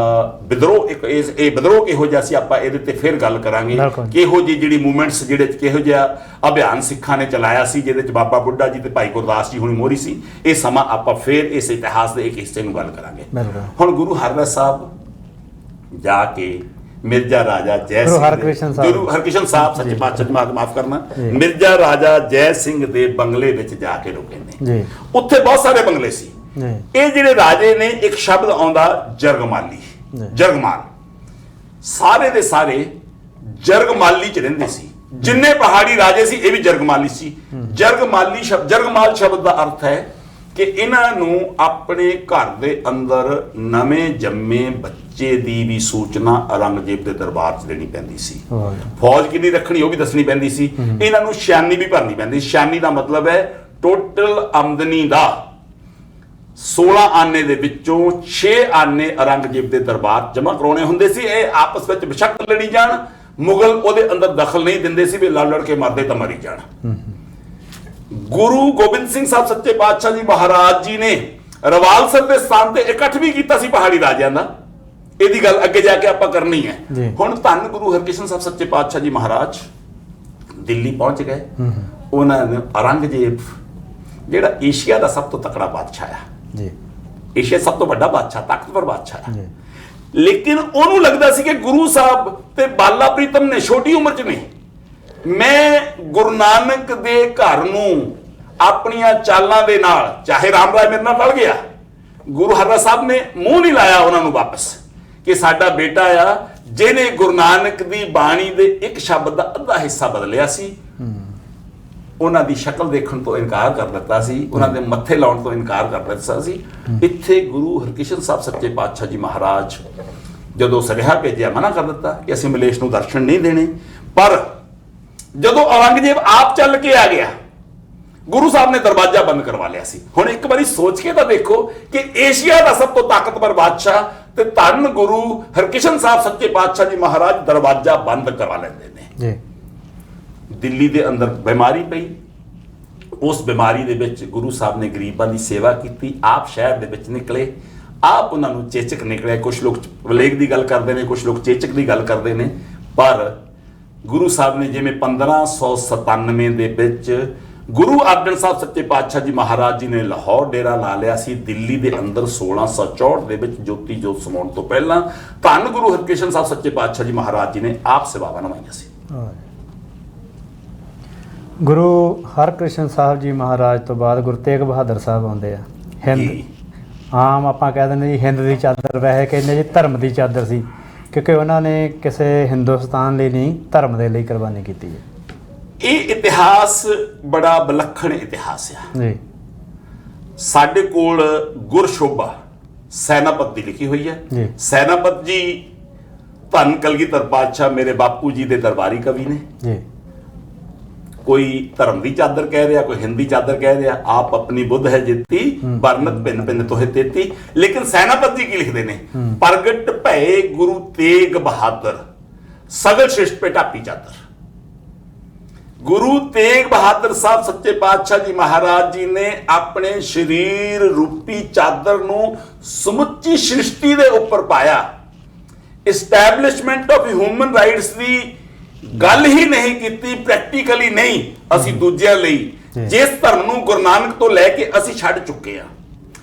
ਵਿਦਰੋਹ ਇਹ ਵਿਦਰੋਹ ਕਿਹੋ ਜਿਹਾ ਸੀ, ਆਪਾਂ ਇਹਦੇ ਤੇ ਫਿਰ ਗੱਲ ਕਰਾਂਗੇ। ਕਿਹੋ ਜਿਹੀ ਜਿਹੜੀ ਮੂਵਮੈਂਟਸ, ਜਿਹੜੇ ਕਿਹੋ ਜਿਹਾ ਅਭਿਆਨ ਸਿੱਖਾਂ ਨੇ ਚਲਾਇਆ ਸੀ, ਜਿਹਦੇ ਚ ਬਾਬਾ ਬੁੱਢਾ ਜੀ ਤੇ ਭਾਈ ਗੁਰਦਾਸ ਜੀ ਹੁਣੀ ਮੋਹਰੀ ਸੀ। ਇਹ ਸਮਾਂ ਆਪਾਂ ਫਿਰ ਇਸ ਇਤਿਹਾਸ ਦੇ ਇੱਕ ਹਿੱਸੇ ਨੂੰ ਗੱਲ ਕਰਾਂਗੇ। ਹੁਣ ਗੁਰੂ ਹਰਗੋਬਿੰਦ ਸਾਹਿਬ ਜਾ ਕੇ ਮਿਰਜ਼ਾ ਰਾਜਾ ਜੈ ਸਿੰਘ, ਗੁਰੂ ਹਰਕ੍ਰਿਸ਼ਨ ਸਾਹਿਬ ਸੱਚੇ ਪਾਤਸ਼ਾਹ ਮਾਫ ਕਰਨਾ, ਮਿਰਜ਼ਾ ਰਾਜਾ ਜੈ ਸਿੰਘ ਦੇ ਬੰਗਲੇ ਵਿੱਚ ਜਾ ਕੇ ਰੁਕੇ ਨੇ। ਉੱਥੇ ਬਹੁਤ ਸਾਰੇ ਬੰਗਲੇ ਸੀ। ਇਹ ਜਿਹੜੇ ਰਾਜੇ ਨੇ, ਇੱਕ ਸ਼ਬਦ ਆਉਂਦਾ ਜਰਗਮਾਲੀ, ਜਰਗਮਾਲ, ਸਾਰੇ ਦੇ ਸਾਰੇ ਜਰਗਮਾਲੀ ਚ ਰਹਿੰਦੇ ਸੀ। ਜਿੰਨੇ ਪਹਾੜੀ ਰਾਜੇ ਸੀ ਇਹ ਵੀ ਜਰਗਮਾਲੀ ਸੀ। ਜਰਗਮਾਲੀ ਸ਼ਬਦ, ਜਰਗਮਾਲ ਸ਼ਬਦ ਦਾ ਅਰਥ ਹੈ ਕਿ ਇਹਨਾਂ ਨੂੰ ਆਪਣੇ ਘਰ ਦੇ ਅੰਦਰ ਨਵੇਂ ਜੰਮੇ ਬੱਚੇ ਦੀ ਵੀ ਸੂਚਨਾ ਔਰੰਗਜ਼ੇਬ ਦੇ ਦਰਬਾਰ 'ਚ ਦੇਣੀ ਪੈਂਦੀ ਸੀ। ਫੌਜ ਕਿੰਨੀ ਰੱਖਣੀ ਉਹ ਵੀ ਦੱਸਣੀ ਪੈਂਦੀ ਸੀ। ਇਹਨਾਂ ਨੂੰ ਸ਼ਾਨੀ ਵੀ ਭਰਨੀ ਪੈਂਦੀ। ਸ਼ਾਨੀ ਦਾ ਮਤਲਬ ਹੈ ਟੋਟਲ ਆਮਦਨੀ ਦਾ 16 ਆਨੇ ਦੇ ਵਿੱਚੋਂ 6 ਆਨੇ ਔਰੰਗਜ਼ੇਬ ਦੇ ਦਰਬਾਰ ਜਮ੍ਹਾਂ ਕਰਾਉਣੇ ਹੁੰਦੇ ਸੀ। ਇਹ ਆਪਸ ਵਿੱਚ ਬੇਸ਼ੱਕ ਲੜੀ ਜਾਣ, ਮੁਗਲ ਉਹਦੇ ਅੰਦਰ ਦਖਲ ਨਹੀਂ ਦਿੰਦੇ ਸੀ ਵੀ ਲੜ ਕੇ ਮਰਦੇ ਤਾਂ ਮਰੀ ਜਾਣ। ਗੁਰੂ ਗੋਬਿੰਦ ਸਿੰਘ ਸਾਹਿਬ ਸੱਚੇ ਪਾਤਸ਼ਾਹ ਜੀ ਮਹਾਰਾਜ ਜੀ ਨੇ ਰਵਾਲਸਰ ਦੇ ਸਥਾਨ ਤੇ ਇਕੱਠ ਵੀ ਕੀਤਾ ਸੀ ਪਹਾੜੀ ਰਾਜਿਆਂ ਦਾ। ਇਹਦੀ ਗੱਲ ਅੱਗੇ ਜਾ ਕੇ ਆਪਾਂ ਕਰਨੀ ਹੈ। ਹੁਣ ਧੰਨ ਗੁਰੂ ਹਰਕ੍ਰਿਸ਼ਨ ਸਾਹਿਬ ਸੱਚੇ ਪਾਤਸ਼ਾਹ ਜੀ ਮਹਾਰਾਜ ਦਿੱਲੀ ਪਹੁੰਚ ਗਏ। ਉਹਨਾਂ ਨੇ ਔਰੰਗਜ਼ੇਬ, ਜਿਹੜਾ ਏਸ਼ੀਆ ਦਾ ਸਭ ਤੋਂ ਤਕੜਾ ਬਾਦਸ਼ਾਹ ਆ ਜੀ, ਏਸ਼ੀਆ ਸਭ ਤੋਂ ਵੱਡਾ ਬਾਦਸ਼ਾਹ, ਤਾਕਤਵਰ ਬਾਦਸ਼ਾਹ, ਲੇਕਿਨ ਉਹਨੂੰ ਲੱਗਦਾ ਸੀ ਕਿ ਗੁਰੂ ਸਾਹਿਬ ਤੇ ਬਾਲਾ ਪ੍ਰੀਤਮ ਨੇ ਛੋਟੀ ਉਮਰ 'ਚ ਨੇ, ਮੈਂ ਗੁਰੂ ਨਾਨਕ ਦੇ ਘਰ ਨੂੰ ਆਪਣੀਆਂ ਚਾਲਾਂ ਦੇ ਨਾਲ, ਚਾਹੇ ਰਾਮ ਰਾਏ ਮੇਰੇ ਨਾਲ ਲੜ ਗਿਆ, ਗੁਰੂ ਹਰਰਾਏ ਸਾਹਿਬ ਨੇ ਮੂੰਹ ਨਹੀਂ ਲਾਇਆ ਉਹਨਾਂ ਨੂੰ ਵਾਪਸ ਕਿ ਸਾਡਾ ਬੇਟਾ ਆ ਜਿਹਨੇ ਗੁਰੂ ਨਾਨਕ ਦੀ ਬਾਣੀ ਦੇ ਇੱਕ ਸ਼ਬਦ ਦਾ ਅੱਧਾ ਹਿੱਸਾ ਬਦਲਿਆ ਸੀ। ਉਹਨਾਂ ਦੀ ਸ਼ਕਲ ਦੇਖਣ ਤੋਂ ਇਨਕਾਰ ਕਰ ਦਿੱਤਾ ਸੀ, ਉਹਨਾਂ ਦੇ ਮੱਥੇ ਲਾਉਣ ਤੋਂ ਇਨਕਾਰ ਕਰ ਦਿੱਤਾ ਸੀ। ਇੱਥੇ ਗੁਰੂ ਹਰਕ੍ਰਿਸ਼ਨ ਸਾਹਿਬ ਸੱਚੇ ਪਾਤਸ਼ਾਹ ਜੀ ਮਹਾਰਾਜ ਜਦੋਂ ਸੁਨੇਹਾ ਭੇਜਿਆ, ਮਨਾ ਕਰ ਦਿੱਤਾ ਕਿ ਅਸੀਂ ਮਲੇਸ਼ ਨੂੰ ਦਰਸ਼ਨ ਨਹੀਂ ਦੇਣੇ। ਪਰ ਜਦੋਂ ਔਰੰਗਜ਼ੇਬ ਆਪ ਚੱਲ ਕੇ ਆ ਗਿਆ, ਗੁਰੂ ਸਾਹਿਬ ਨੇ ਦਰਵਾਜ਼ਾ ਬੰਦ ਕਰਵਾ ਲਿਆ ਸੀ। ਹੁਣ ਇੱਕ ਵਾਰੀ ਸੋਚ ਕੇ ਤਾਂ ਦੇਖੋ ਕਿ ਏਸ਼ੀਆ ਦਾ ਸਭ ਤੋਂ ਤਾਕਤਵਰ ਬਾਦਸ਼ਾਹ ਤੇ ਧੰਨ ਗੁਰੂ ਹਰਕ੍ਰਿਸ਼ਨ ਸਾਹਿਬ ਸੱਚੇ ਪਾਤਸ਼ਾਹ ਜੀ ਮਹਾਰਾਜ ਦਰਵਾਜ਼ਾ ਬੰਦ ਕਰਵਾ ਲੈਂਦੇ ਨੇ। ਦਿੱਲੀ ਦੇ ਅੰਦਰ ਬਿਮਾਰੀ ਪਈ। ਉਸ ਬਿਮਾਰੀ ਦੇ ਵਿੱਚ ਗੁਰੂ ਸਾਹਿਬ ਨੇ ਗਰੀਬਾਂ ਦੀ ਸੇਵਾ ਕੀਤੀ। ਆਪ ਸ਼ਹਿਰ ਦੇ ਵਿੱਚ ਨਿਕਲੇ, ਆਪ ਉਹਨਾਂ ਨੂੰ ਚੇਚਕ ਨਿਕਲਿਆ। ਕੁਝ ਲੋਕ ਵਲੇਗ ਦੀ ਗੱਲ ਕਰਦੇ ਨੇ, ਕੁਝ ਲੋਕ ਚੇਚਕ ਦੀ ਗੱਲ ਕਰਦੇ ਨੇ। ਪਰ ਗੁਰੂ ਸਾਹਿਬ ਨੇ ਜਿਵੇਂ 1597 ਦੇ ਵਿੱਚ ਗੁਰੂ ਅਰਜਨ ਸਾਹਿਬ ਸੱਚੇ ਪਾਤਸ਼ਾਹ ਜੀ ਮਹਾਰਾਜ ਜੀ ਨੇ ਲਾਹੌਰ ਡੇਰਾ ਲਾ ਲਿਆ ਸੀ, ਦਿੱਲੀ ਦੇ ਅੰਦਰ 1664 ਦੇ ਵਿੱਚ ਜੋਤੀ ਜੋਤ ਸਮਾਉਣ ਤੋਂ ਪਹਿਲਾਂ ਧੰਨ ਗੁਰੂ ਹਰਕ੍ਰਿਸ਼ਨ ਸਾਹਿਬ ਸੱਚੇ ਪਾਤਸ਼ਾਹ ਜੀ ਮਹਾਰਾਜ ਜੀ ਨੇ ਆਪ ਸੇਵਾਵਾਂ ਨਿਭਾਈਆਂ ਸੀ। ਗੁਰੂ ਹਰਕ੍ਰਿਸ਼ਨ ਸਾਹਿਬ ਜੀ ਮਹਾਰਾਜ ਤੋਂ ਬਾਅਦ ਗੁਰੂ ਤੇਗ ਬਹਾਦਰ ਸਾਹਿਬ ਆਉਂਦੇ ਆ। ਹਿੰਦ ਆਮ ਆਪਾਂ ਕਹਿ ਦਿੰਦੇ ਜੀ ਹਿੰਦ ਦੀ ਚਾਦਰ, ਵੈਸੇ ਕਹਿੰਦੇ ਜੀ ਧਰਮ ਦੀ ਚਾਦਰ ਸੀ, ਕਿਉਂਕਿ ਉਹਨਾਂ ਨੇ ਕਿਸੇ ਹਿੰਦੁਸਤਾਨ ਲਈ ਨਹੀਂ, ਧਰਮ ਦੇ ਲਈ ਕੁਰਬਾਨੀ ਕੀਤੀ ਹੈ। ਇਹ ਇਤਿਹਾਸ ਬੜਾ ਵਿਲੱਖਣ ਇਤਿਹਾਸ ਆ ਜੀ। ਸਾਡੇ ਕੋਲ ਗੁਰਸ਼ੋਭਾ ਸੈਨਾਪਤ ਦੀ ਲਿਖੀ ਹੋਈ ਹੈ। ਜੀ। ਸੈਨਾਪਤ ਜੀ ਧੰਨ ਕਲਗੀਧਰ ਪਾਤਸ਼ਾਹ ਮੇਰੇ ਬਾਪੂ ਜੀ ਦੇ ਦਰਬਾਰੀ ਕਵੀ ਨੇ। ਜੀ। ਕੋਈ ਧਰਮ ਦੀ ਚਾਦਰ ਕਹਿ ਰਿਹਾ, ਕੋਈ ਹਿੰਦੀ ਚਾਦਰ ਕਹਿ ਰਿਹਾ। ਆਪ ਆਪਣੀ ਬੁੱਧ ਹੈ ਜਿੱਤੀ ਬਰਨਤ ਭਿੰਨ ਭਿੰਨ ਤੋਹੇ ਤੇਤੀ। ਲੇਕਿਨ ਸੈਨਾਪਤ ਜੀ ਕੀ ਲਿਖਦੇ ਨੇ? ਪ੍ਰਗਟ ਭਏ ਗੁਰੂ ਤੇਗ ਬਹਾਦਰ ਸਗਲ ਸ਼ਿਸ਼ਟ ਪੇ ਢਾਪੀ ਚਾਦਰ। ਗੁਰੂ ਤੇਗ ਬਹਾਦਰ ਸਾਹਿਬ ਸੱਚੇ ਪਾਤਸ਼ਾਹ ਜੀ ਮਹਾਰਾਜ ਜੀ ਨੇ ਆਪਣੇ ਸਰੀਰ ਰੂਪੀ ਚਾਦਰ ਨੂੰ ਸਮੁੱਚੀ ਸ੍ਰਿਸ਼ਟੀ ਦੇ ਉੱਪਰ ਪਾਇਆ। ਇਸਟੈਬਲਿਸ਼ਮੈਂਟ ਆਫ ਹਿਊਮਨ ਰਾਈਟਸ ਦੀ ਗੱਲ ਹੀ ਨਹੀਂ ਕੀਤੀ, ਪ੍ਰੈਕਟੀਕਲੀ ਨਹੀਂ। ਅਸੀਂ ਦੂਜਿਆਂ ਲਈ ਜਿਸ ਧਰਮ ਨੂੰ ਗੁਰੂ ਨਾਨਕ ਤੋਂ ਲੈ ਕੇ ਅਸੀਂ ਛੱਡ ਚੁੱਕੇ ਆ।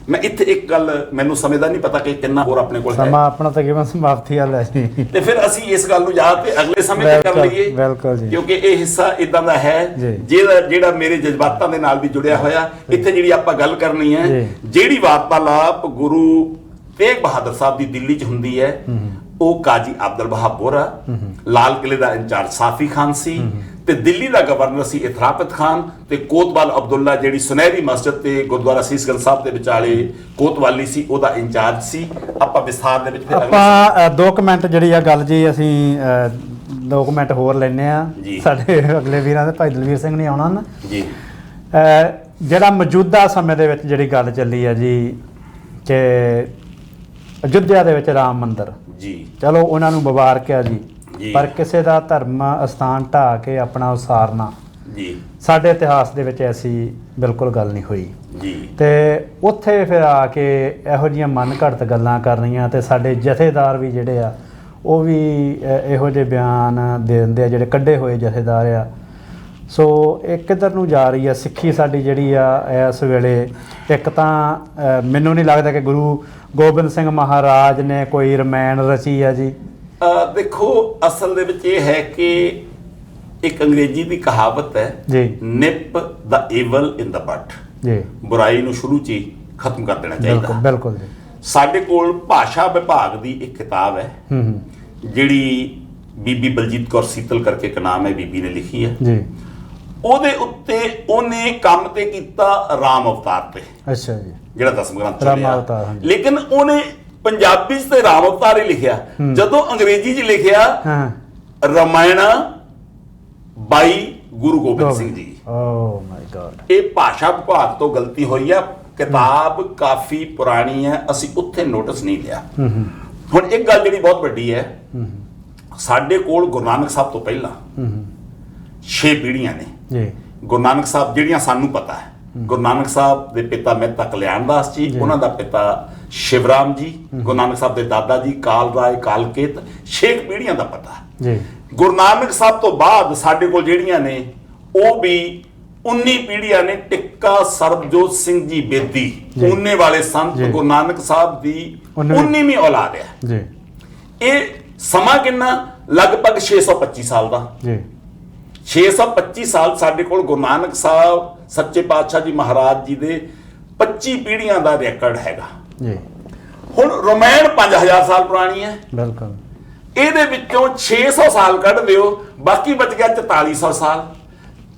ਮੈਂ ਇੱਥੇ ਇੱਕ ਗੱਲ, ਮੈਨੂੰ ਸਮੇਂ ਦਾ ਨਹੀਂ ਪਤਾ ਕਿ ਕਿੰਨਾ ਹੋਰ ਆਪਣੇ ਕੋਲ ਹੈ, ਸਮਾਂ ਆਪਣਾ ਤਕਰੀਬਨ ਸਮਾਪਤੀ ਵਾਲਾ ਹੈ ਜੀ। ਤੇ ਫਿਰ ਅਸੀਂ ਇਸ ਗੱਲ ਨੂੰ ਯਾਦ ਤੇ ਅਗਲੇ ਸਮੇਂ ਤੇ ਕਰ ਲਈਏ। ਬਿਲਕੁਲ ਜੀ। ਕਿਉਂਕਿ ਇਹ ਹਿੱਸਾ ਇਦਾਂ ਦਾ ਹੈ ਜਿਹੜਾ ਮੇਰੇ ਜਜ਼ਬਾਤਾਂ ਦੇ ਨਾਲ ਵੀ ਜੁੜਿਆ ਹੋਇਆ। ਇੱਥੇ ਜਿਹੜੀ ਆਪਾਂ ਗੱਲ ਕਰਨੀ ਹੈ, ਜਿਹੜੀ ਵਾਰਤਾਲਾਪ ਗੁਰੂ ਤੇਗ ਬਹਾਦਰ ਸਾਹਿਬ ਦੀ ਦਿੱਲੀ 'ਚ ਹੁੰਦੀ ਹੈ, ਉਹ ਕਾਜੀ ਅਬਦੁਲ ਵਹਾਬ ਬੋਰਾ, ਲਾਲ ਕਿਲੇ ਦਾ ਇੰਚਾਰਜ ਸਾਫੀ ਖਾਨ ਸੀ, ਤੇ ਦਿੱਲੀ ਦਾ ਗਵਰਨਰ ਸੀ ਇਥਰਾਪਤ ਖਾਨ, ਤੇ ਕੋਤਵਾਲ ਅਬਦੁੱਲਾ ਜਿਹੜੀ ਸੁਨਹਿਰੀ ਮਸਜਿਦ ਤੇ ਗੁਰਦੁਆਰਾ ਸੀਸਗੰਜ ਸਾਹਿਬ ਦੇ ਵਿਚਾਲੇ ਕੋਤਵਾਲੀ ਸੀ, ਉਹਦਾ ਇੰਚਾਰਜ ਸੀ। ਆਪਾਂ ਵਿਸਥਾਰ ਦੇ ਵਿੱਚ ਫਿਰ ਆਪਾਂ 2 ਮਿੰਟ ਜਿਹੜੀ ਆ ਗੱਲ ਜੀ ਅਸੀਂ 2 ਮਿੰਟ ਹੋਰ ਲੈਨੇ ਆ। ਸਾਡੇ ਅਗਲੇ ਵੀਰਾਂ ਦੇ ਭਾਈ ਦਲਵੀਰ ਸਿੰਘ ਨੇ ਆਉਣਾ ਨਾ ਜੀ। ਜਿਹੜਾ ਮੌਜੂਦਾ ਸਮੇਂ ਦੇ ਵਿੱਚ ਜਿਹੜੀ ਗੱਲ ਚੱਲੀ ਆ ਜੀ ਕਿ ਅਯੁੱਧਿਆ ਦੇ ਵਿੱਚ ਰਾਮ ਮੰਦਿਰ ਜੀ, ਚਲੋ ਉਹਨਾਂ ਨੂੰ ਮੁਬਾਰਕ ਆ ਜੀ, ਜੀ। ਪਰ ਕਿਸੇ ਦਾ ਧਰਮ ਅਸਥਾਨ ਢਾਹ ਕੇ ਆਪਣਾ ਉਸਾਰਨਾ ਜੀ ਸਾਡੇ ਇਤਿਹਾਸ ਦੇ ਵਿੱਚ ਐਸੀ ਬਿਲਕੁਲ ਗੱਲ ਨਹੀਂ ਹੋਈ ਜੀ। ਤੇ ਉੱਥੇ ਫਿਰ ਆ ਕੇ ਇਹੋ ਜਿਹੀਆਂ ਮਨ ਘੜਤ ਗੱਲਾਂ ਕਰਨੀਆਂ, ਤੇ ਸਾਡੇ ਜਥੇਦਾਰ ਵੀ ਜਿਹੜੇ ਆ ਉਹ ਵੀ ਇਹੋ ਜਿਹੇ ਬਿਆਨ ਦੇ ਦਿੰਦੇ ਆ, ਜਿਹੜੇ ਕੱਢੇ ਹੋਏ ਜਥੇਦਾਰ ਆ। ਸੋ ਇਹ ਕਿੱਧਰ ਨੂੰ ਜਾ ਰਹੀ ਆ ਸਿੱਖੀ ਸਾਡੀ ਜਿਹੜੀ ਆ ਇਸ ਵੇਲੇ? ਇੱਕ ਤਾਂ ਮੈਨੂੰ ਨਹੀਂ ਲੱਗਦਾ ਕਿ ਗੁਰੂ ਗੋਬਿੰਦ ਸਿੰਘ ਮਹਾਰਾਜ ਨੇ ਕੋਈ ਰਮਾਇਣ ਰਚੀ ਆ ਜੀ। ਦੇਖੋ, ਅਸਲ ਦੇ ਵਿੱਚ ਇਹ ਹੈ ਕਿ ਇੱਕ ਅੰਗਰੇਜ਼ੀ ਦੀ ਕਹਾਵਤ ਹੈ ਜੀ, nip the evil in the but. ਜੀ, ਬੁਰਾਈ ਨੂੰ ਸ਼ੁਰੂ 'ਚ ਹੀ ਖਤਮ ਕਰ ਦੇਣਾ ਚਾਹੀਦਾ। ਬਿਲਕੁਲ ਬਿਲਕੁਲ ਜੀ। ਸਾਡੇ ਕੋਲ ਭਾਸ਼ਾ ਵਿਭਾਗ ਦੀ ਇੱਕ ਕਿਤਾਬ ਹੈ ਜਿਹੜੀ ਬੀਬੀ ਬਲਜੀਤ ਕੌਰ ਸੀਤਲ ਕਰਕੇ ਇੱਕ ਨਾਮ ਹੈ, ਬੀਬੀ ਨੇ ਲਿਖੀ ਹੈ ਜੀ। ਉਹਦੇ ਉੱਤੇ ਉਹਨੇ ਕੰਮ ਤੇ ਕੀਤਾ ਰਾਮ ਅਵਤਾਰ ਤੇ। ਅੱਛਾ ਜੀ। ਜਿਹੜਾ 10 ਗ੍ਰੰਥ ਰਾਮ ਅਵਤਾਰ, ਹਾਂਜੀ। ਲੇਕਿਨ ਉਹਨੇ ਪੰਜਾਬੀ 'ਚ ਤੇ ਰਾਮ ਅਵਤਾਰ ਹੀ ਲਿਖਿਆ। ਜਦੋਂ ਅੰਗਰੇਜ਼ੀ 'ਚ ਲਿਖਿਆ ਰਮਾਇਣ ਬਾਈ ਗੁਰੂ ਗੋਬਿੰਦ ਸਿੰਘ ਜੀ। ਓ ਮਾਈ ਗॉड। ਇਹ ਭਾਸ਼ਾ ਵਿਭਾਗ ਤੋਂ ਗਲਤੀ ਹੋਈ ਆ। ਕਿਤਾਬ ਕਾਫੀ ਪੁਰਾਣੀ ਹੈ, ਅਸੀਂ ਉੱਥੇ ਨੋਟਿਸ ਨਹੀਂ ਲਿਆ। ਹੁਣ ਇੱਕ ਗੱਲ ਜਿਹੜੀ ਬਹੁਤ ਵੱਡੀ ਹੈ, ਸਾਡੇ ਕੋਲ ਗੁਰੂ ਨਾਨਕ ਸਾਹਿਬ ਤੋਂ ਪਹਿਲਾਂ 6 ਪੀੜ੍ਹੀਆਂ ਨੇ ਜੀ। ਗੁਰੂ ਨਾਨਕ ਸਾਹਿਬ ਜਿਹੜੀਆਂ ਸਾਨੂੰ ਪਤਾ ਹੈ। ਗੁਰੂ ਨਾਨਕ ਸਾਹਿਬ ਦੇ ਪਿਤਾ ਮਹਿਤਾ ਕਲਿਆਣ ਦਾਸ ਜੀ, ਉਹਨਾਂ ਦਾ ਪਿਤਾ ਸ਼ਿਵਰਾਮ ਜੀ, ਗੁਰੂ ਨਾਨਕ ਸਾਹਿਬ ਦੇ ਦਾਦਾ ਜੀ ਕਾਲ ਰਾਏ ਕਾਲਕੇਤ। 6 ਪੀੜ੍ਹੀਆਂ ਦਾ ਪਤਾ ਜੀ। ਗੁਰੂ ਨਾਨਕ ਸਾਹਿਬ ਤੋਂ ਬਾਅਦ ਸਾਡੇ ਕੋਲ ਜਿਹੜੀਆਂ ਨੇ ਉਹ ਵੀ 19 ਪੀੜ੍ਹੀਆਂ ਨੇ। ਟਿੱਕਾ ਸਰਬਜੋਤ ਸਿੰਘ ਜੀ ਬੇਦੀ, ਉਹਨੇ ਵਾਲੇ ਸੰਤ ਗੁਰੂ ਨਾਨਕ ਸਾਹਿਬ ਦੀ 19ਵੀਂ ਔਲਾਦ ਹੈ ਜੀ। ਇਹ ਸਮਾਂ ਕਿੰਨਾ? ਲਗਭਗ 625 ਸਾਲ ਦਾ ਜੀ। 625 ਸਾਲ ਸਾਡੇ ਕੋਲ ਗੁਰੂ ਨਾਨਕ ਸਾਹਿਬ ਸੱਚੇ ਪਾਤਸ਼ਾਹ ਜੀ ਮਹਾਰਾਜ ਜੀ ਦੇ 25 ਪੀੜ੍ਹੀਆਂ ਦਾ ਰੈਕੋਰਡ ਹੈਗਾ ਜੀ। ਹੁਣ ਰਮਾਇਣ 5000 ਸਾਲ ਪੁਰਾਣੀ ਹੈ। ਬਿਲਕੁਲ। ਇਹਦੇ ਵਿੱਚੋਂ 600 ਸਾਲ ਕੱਢ ਦਿਓ, ਬਾਕੀ ਬਚ ਗਿਆ 4400 ਸਾਲ।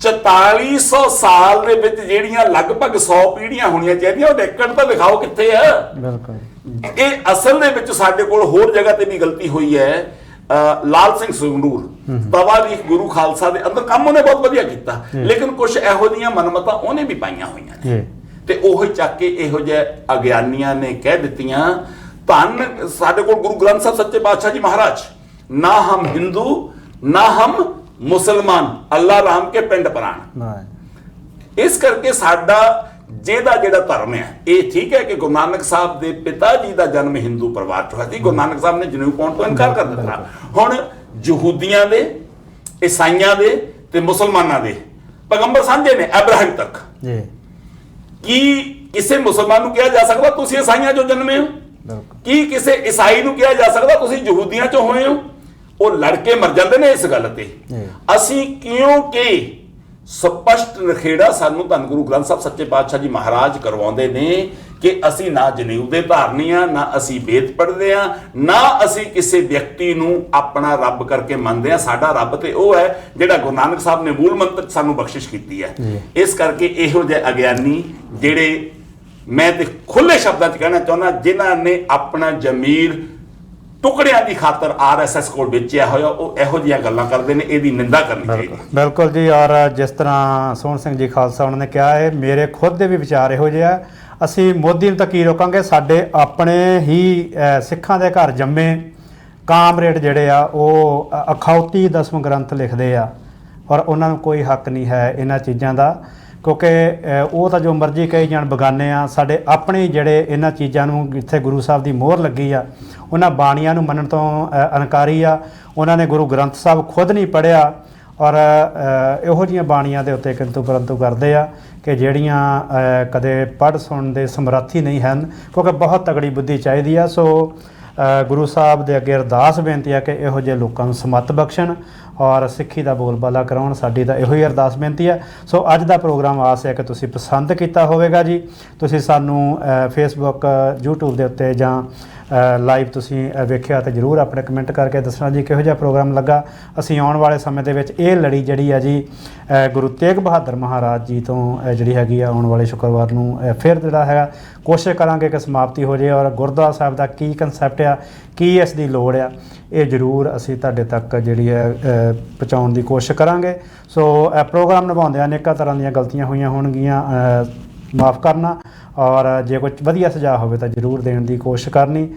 4400 ਸਾਲ ਦੇ ਵਿੱਚ ਜਿਹੜੀਆਂ ਲਗਭਗ 100 ਪੀੜ੍ਹੀਆਂ ਹੋਣੀਆਂ ਚਾਹੀਦੀਆਂ, ਉਹ ਰੈਕੋਰਡ ਤਾਂ ਦਿਖਾਓ ਕਿੱਥੇ ਆ। ਬਿਲਕੁਲ। ਇਹ ਅਸਲ ਦੇ ਵਿੱਚ ਸਾਡੇ ਕੋਲ ਹੋਰ ਜਗ੍ਹਾ ਤੇ ਵੀ ਗਲਤੀ ਹੋਈ ਹੈ। ਲਾਲ ਸਿੰਘ ਸੰਗਰੂਰ ਤਵਾਰੀਖ ਗੁਰੂ ਖਾਲਸਾ ਦੇ ਅੰਦਰ ਕੰਮ ਉਹਨੇ ਬਹੁਤ ਵਧੀਆ ਕੀਤਾ, ਲੇਕਿਨ ਕੁਝ ਇਹੋ ਜਿਹੀਆਂ ਮਨਮਤਾਂ ਉਹਨੇ ਵੀ ਪਾਈਆਂ ਹੋਈਆਂ ਨੇ, ਤੇ ਉਹ ਚੱਕ ਕੇ ਇਹੋ ਜਿਹੇ ਅਗਿਆਨੀਆਂ ਨੇ ਕਹਿ ਦਿੱਤੀਆਂ। ਧੰਨ ਸਾਡੇ ਕੋਲ ਗੁਰੂ ਗ੍ਰੰਥ ਸਾਹਿਬ ਸੱਚੇ ਪਾਤਸ਼ਾਹ ਜੀ ਮਹਾਰਾਜ, ਨਾ ਹਮ ਹਿੰਦੂ ਨਾ ਹਮ ਮੁਸਲਮਾਨ, ਅੱਲਾ ਰਾਮ ਕੇ ਪਿੰਡ ਪ੍ਰਾਣ। ਇਸ ਕਰਕੇ ਸਾਡਾ ਜਿਹੜਾ ਧਰਮ ਹੈ, ਇਹ ਠੀਕ ਹੈ ਕਿ ਗੁਰੂ ਨਾਨਕ ਸਾਹਿਬ ਦੇ ਪਿਤਾ ਜੀ ਦਾ ਜਨਮ ਹਿੰਦੂ ਪਰਿਵਾਰ ਚ ਹੋਇਆ ਸੀ। ਗੁਰੂ ਨਾਨਕ ਸਾਹਿਬ ਨੇ ਜਨੇਊ ਪਾਉਣ ਤੋਂ ਇਨਕਾਰ ਕਰ ਦਿੱਤਾ। ਹੁਣ ਯਹੂਦੀਆਂ ਦੇ, ਈਸਾਈਆਂ ਦੇ ਤੇ ਮੁਸਲਮਾਨਾਂ ਦੇ ਪੈਗੰਬਰ ਸਾਂਝੇ ਨੇ ਅਬਰਾਹਿਮ ਤੱਕ। ਕੀ ਕਿਸੇ ਮੁਸਲਮਾਨ ਨੂੰ ਕਿਹਾ ਜਾ ਸਕਦਾ ਤੁਸੀਂ ਈਸਾਈਆਂ ਚੋਂ ਜਨਮੇ ਹੋ? ਕੀ ਕਿਸੇ ਈਸਾਈ ਨੂੰ ਕਿਹਾ ਜਾ ਸਕਦਾ ਤੁਸੀਂ ਯਹੂਦੀਆਂ ਚੋਂ ਹੋਏ ਹੋ? ਉਹ ਲੜ ਕੇ ਮਰ ਜਾਂਦੇ ਨੇ ਇਸ ਗੱਲ ਤੇ। ਅਸੀਂ ਕਿਉਂਕਿ ਸਪਸ਼ਟ ਨਖੇੜਾ ਸਾਨੂੰ ਧੰਨ ਗੁਰੂ ਗ੍ਰੰਥ ਸਾਹਿਬ ਸੱਚੇ ਪਾਤਸ਼ਾਹ ਜੀ ਮਹਾਰਾਜ ਕਰਵਾਉਂਦੇ ਨੇ ਕਿ ਅਸੀਂ ਨਾ ਜਨੇਊ ਦੇ ਧਾਰਨੀ ਆ, ਨਾ ਅਸੀਂ ਵੇਦ ਪੜ੍ਹਦੇ ਆ, ਨਾ ਅਸੀਂ ਕਿਸੇ ਵਿਅਕਤੀ ਨੂੰ ਆਪਣਾ ਰੱਬ ਕਰਕੇ ਮੰਨਦੇ ਆ। ਸਾਡਾ ਰੱਬ ਤੇ ਉਹ ਹੈ ਜਿਹੜਾ ਗੁਰੂ ਨਾਨਕ ਸਾਹਿਬ ਨੇ ਮੂਲ ਮੰਤਰ ਸਾਨੂੰ ਬਖਸ਼ਿਸ਼ ਕੀਤੀ ਹੈ। ਇਸ ਕਰਕੇ ਇਹੋ ਜਿਹੇ ਅਗਿਆਨੀ ਜਿਹੜੇ, ਮੈਂ ਤੇ ਖੁੱਲੇ ਸ਼ਬਦਾਂ 'ਚ ਕਹਿਣਾ ਚਾਹੁੰਦਾ, ਜਿਨ੍ਹਾਂ ਨੇ ਆਪਣਾ ਜ਼ਮੀਰ ਟੁਕੜਿਆਂ ਦੀ ਖਾਤਰ RSS ਕੋਲ ਵੇਚਿਆ ਹੋਇਆ, ਉਹ ਇਹੋ ਜਿਹੀਆਂ ਗੱਲਾਂ ਕਰਦੇ ਨੇ, ਇਹਦੀ ਨਿੰਦਾ ਕਰਨੀ ਚਾਹੀਦੀ। ਬਿਲਕੁਲ ਜੀ। ਔਰ ਜਿਸ ਤਰ੍ਹਾਂ ਸੋਹਣ ਸਿੰਘ ਜੀ ਖਾਲਸਾ ਉਹਨਾਂ ਨੇ ਕਿਹਾ ਹੈ, ਮੇਰੇ ਖੁਦ ਦੇ ਵੀ ਵਿਚਾਰ ਇਹੋ ਜਿਹੇ ਆ। ਅਸੀਂ ਮੋਦੀ ਨੂੰ ਤਾਂ ਕੀ ਰੋਕਾਂਗੇ, ਸਾਡੇ ਆਪਣੇ ਹੀ ਸਿੱਖਾਂ ਦੇ ਘਰ ਜੰਮੇ ਕਾਮਰੇਡ ਜਿਹੜੇ ਆ ਉਹ ਅਖਾਉਤੀ ਦਸਮ ਗ੍ਰੰਥ ਲਿਖਦੇ ਆ, ਔਰ ਉਹਨਾਂ ਨੂੰ ਕੋਈ ਹੱਕ ਨਹੀਂ ਹੈ ਇਹਨਾਂ ਚੀਜ਼ਾਂ ਦਾ, ਕਿਉਂਕਿ ਉਹ ਤਾਂ ਜੋ ਮਰਜ਼ੀ ਕਹੀ ਜਾਣ, ਬਗਾਨੇ ਆ। ਸਾਡੇ ਆਪਣੇ ਜਿਹੜੇ ਇਹਨਾਂ ਚੀਜ਼ਾਂ ਨੂੰ, ਜਿੱਥੇ ਗੁਰੂ ਸਾਹਿਬ ਦੀ ਮੋਹਰ ਲੱਗੀ ਆ, ਉਹਨਾਂ ਬਾਣੀਆਂ ਨੂੰ ਮੰਨਣ ਤੋਂ ਇਨਕਾਰੀ ਆ। ਉਹਨਾਂ ਨੇ ਗੁਰੂ ਗ੍ਰੰਥ ਸਾਹਿਬ ਖੁਦ ਨਹੀਂ ਪੜ੍ਹਿਆ, ਔਰ ਇਹੋ ਜਿਹੀਆਂ ਬਾਣੀਆਂ ਦੇ ਉੱਤੇ ਕਿੰਤੂ ਪਰੰਤੂ ਕਰਦੇ ਆ ਕਿ ਜਿਹੜੀਆਂ ਕਦੇ ਪੜ੍ਹ ਸੁਣਨ ਦੇ ਸਮਰੱਥੀ ਨਹੀਂ ਹਨ, ਕਿਉਂਕਿ ਬਹੁਤ ਤਗੜੀ ਬੁੱਧੀ ਚਾਹੀਦੀ ਆ। ਸੋ ਗੁਰੂ ਸਾਹਿਬ ਦੇ ਅੱਗੇ ਅਰਦਾਸ ਬੇਨਤੀ ਆ ਕਿ ਇਹੋ ਜਿਹੇ ਲੋਕਾਂ ਨੂੰ ਸਮੱਤ ਬਖਸ਼ਣ ਔਰ ਸਿੱਖੀ ਦਾ ਬੋਲਬਾਲਾ ਕਰਾਉਣ। ਸਾਡੀ ਤਾਂ ਇਹੋ ਹੀ ਅਰਦਾਸ ਬੇਨਤੀ ਹੈ। ਸੋ ਅੱਜ ਦਾ ਪ੍ਰੋਗਰਾਮ ਆਸ ਹੈ ਕਿ ਤੁਸੀਂ ਪਸੰਦ ਕੀਤਾ ਹੋਵੇਗਾ ਜੀ। ਤੁਸੀਂ ਸਾਨੂੰ ਫੇਸਬੁੱਕ, YouTube ਦੇ ਉੱਤੇ ਜਾਂ ਲਾਈਵ ਤੁਸੀਂ ਵੇਖਿਆ ਤਾਂ ਜ਼ਰੂਰ ਆਪਣੇ ਕਮੈਂਟ ਕਰਕੇ ਦੱਸਣਾ ਜੀ ਕਿਹੋ ਜਿਹਾ ਪ੍ਰੋਗਰਾਮ ਲੱਗਾ। ਅਸੀਂ ਆਉਣ ਵਾਲੇ ਸਮੇਂ ਦੇ ਵਿੱਚ ਇਹ ਲੜੀ ਜਿਹੜੀ ਆ ਜੀ ਗੁਰੂ ਤੇਗ ਬਹਾਦਰ ਮਹਾਰਾਜ ਜੀ ਤੋਂ ਜਿਹੜੀ ਹੈਗੀ ਆ, ਆਉਣ ਵਾਲੇ ਸ਼ੁੱਕਰਵਾਰ ਨੂੰ ਫਿਰ ਜਿਹੜਾ ਹੈਗਾ ਕੋਸ਼ਿਸ਼ ਕਰਾਂਗੇ ਕਿ ਸਮਾਪਤੀ ਹੋ ਜਾਏ, ਔਰ ਗੁਰਦੁਆਰਾ ਸਾਹਿਬ ਦਾ ਕੀ ਕਨਸੈਪਟ ਆ, ਕੀ ਇਸ ਦੀ ਲੋੜ ਆ, ਇਹ ਜ਼ਰੂਰ ਅਸੀਂ ਤੁਹਾਡੇ ਤੱਕ ਜਿਹੜੀ ਹੈ ਪਹੁੰਚਾਉਣ ਦੀ ਕੋਸ਼ਿਸ਼ ਕਰਾਂਗੇ। ਸੋ ਪ੍ਰੋਗਰਾਮ ਨਿਭਾਉਂਦਿਆਂ ਅਨੇਕਾਂ ਤਰ੍ਹਾਂ ਦੀਆਂ ਗਲਤੀਆਂ ਹੋਈਆਂ ਹੋਣਗੀਆਂ, ਮਾफ़ ਕਰਨਾ, ਔਰ ਜੇ ਕੋਈ ਵਧੀਆ ਸੁਝਾਅ ਹੋਵੇ ਤਾਂ ਜ਼ਰੂਰ ਦੇਣ ਦੀ ਕੋਸ਼ਿਸ਼ ਕਰਨੀ।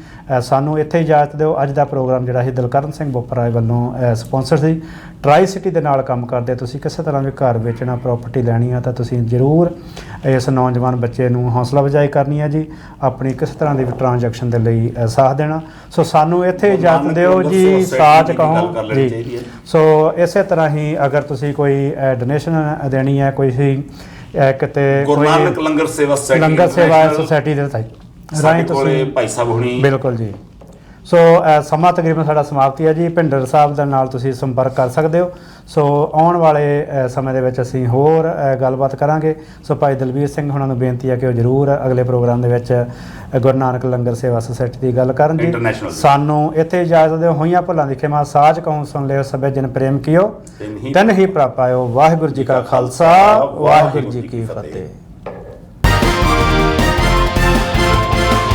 ਸਾਨੂੰ ਇੱਥੇ ਇਜਾਜ਼ਤ ਦਿਓ। ਅੱਜ ਦਾ ਪ੍ਰੋਗਰਾਮ ਜਿਹੜਾ ਸੀ ਦਿਲਕਰਨ ਸਿੰਘ ਬੋਪਰਾਏ ਵੱਲੋਂ ਸਪਾਂਸਰ ਸੀ। ਟਰਾਈ ਸਿਟੀ ਦੇ ਨਾਲ ਕੰਮ ਕਰਦੇ, ਤੁਸੀਂ ਕਿਸੇ ਤਰ੍ਹਾਂ ਵੀ ਘਰ ਵੇਚਣਾ, ਪ੍ਰਾਪਰਟੀ ਲੈਣੀ ਆ ਤਾਂ ਤੁਸੀਂ ਜ਼ਰੂਰ ਇਸ ਨੌਜਵਾਨ ਬੱਚੇ ਨੂੰ ਹੌਸਲਾ ਅਫਜ਼ਾਈ ਕਰਨੀ ਹੈ ਜੀ। ਆਪਣੀ ਕਿਸੇ ਤਰ੍ਹਾਂ ਦੀ ਵੀ ਟ੍ਰਾਂਜੈਕਸ਼ਨ ਦੇ ਲਈ ਸਾਥ ਦੇਣਾ। ਸੋ ਸਾਨੂੰ ਇੱਥੇ ਇਜਾਜ਼ਤ ਦਿਓ ਜੀ, ਸਾਚ ਕਹੋ ਜੀ। ਸੋ ਇਸੇ ਤਰ੍ਹਾਂ ਹੀ ਅਗਰ ਤੁਸੀਂ ਕੋਈ ਡੋਨੇਸ਼ਨ ਦੇਣੀ ਹੈ, ਕੋਈ ਸੀ ਕਿਤੇ ਗੁਰੂ ਨਾਨਕ ਲੰਗਰ ਸੇਵਾ ਸੁਸਾਇਟੀ ਦੇ ਰਾਹੀਂ ਤੁਸੀਂ, ਭਾਈ ਸਾਹਿਬ ਹੁਣੀ, ਬਿਲਕੁਲ ਜੀ। ਸੋ ਸਮਾਂ ਤਕਰੀਬਨ ਸਾਡਾ ਸਮਾਪਤੀ ਹੈ ਜੀ। ਭਿੰਡਰ ਸਾਹਿਬ ਦੇ ਨਾਲ ਤੁਸੀਂ ਸੰਪਰਕ ਕਰ ਸਕਦੇ ਹੋ। ਸੋ ਆਉਣ ਵਾਲੇ ਸਮੇਂ ਦੇ ਵਿੱਚ ਅਸੀਂ ਹੋਰ ਗੱਲਬਾਤ ਕਰਾਂਗੇ। ਸੋ ਭਾਈ ਦਲਬੀਰ ਸਿੰਘ ਹੁਣਾਂ ਨੂੰ ਬੇਨਤੀ ਹੈ ਕਿ ਉਹ ਜ਼ਰੂਰ ਅਗਲੇ ਪ੍ਰੋਗਰਾਮ ਦੇ ਵਿੱਚ ਗੁਰੂ ਨਾਨਕ ਲੰਗਰ ਸੇਵਾ ਸੁਸਾਇਟੀ ਦੀ ਗੱਲ ਕਰਨ ਜੀ। ਸਾਨੂੰ ਇੱਥੇ ਇਜਾਜ਼ਤ ਦਿਓ। ਹੋਈਆਂ ਭੁੱਲਾਂ ਦੀ ਖਿਮਾ, ਸਾਚ ਕਹੂੰ ਸੁਣ ਲਿਓ, ਸਭੇ ਜਨ ਪ੍ਰੇਮ ਕੀਓ, ਤਿਨ ਹੀ ਪ੍ਰਭ ਪਾਇਓ। ਵਾਹਿਗੁਰੂ ਜੀ ਕਾ ਖਾਲਸਾ, ਵਾਹਿਗੁਰੂ ਜੀ ਕੀ ਫਤਿਹ।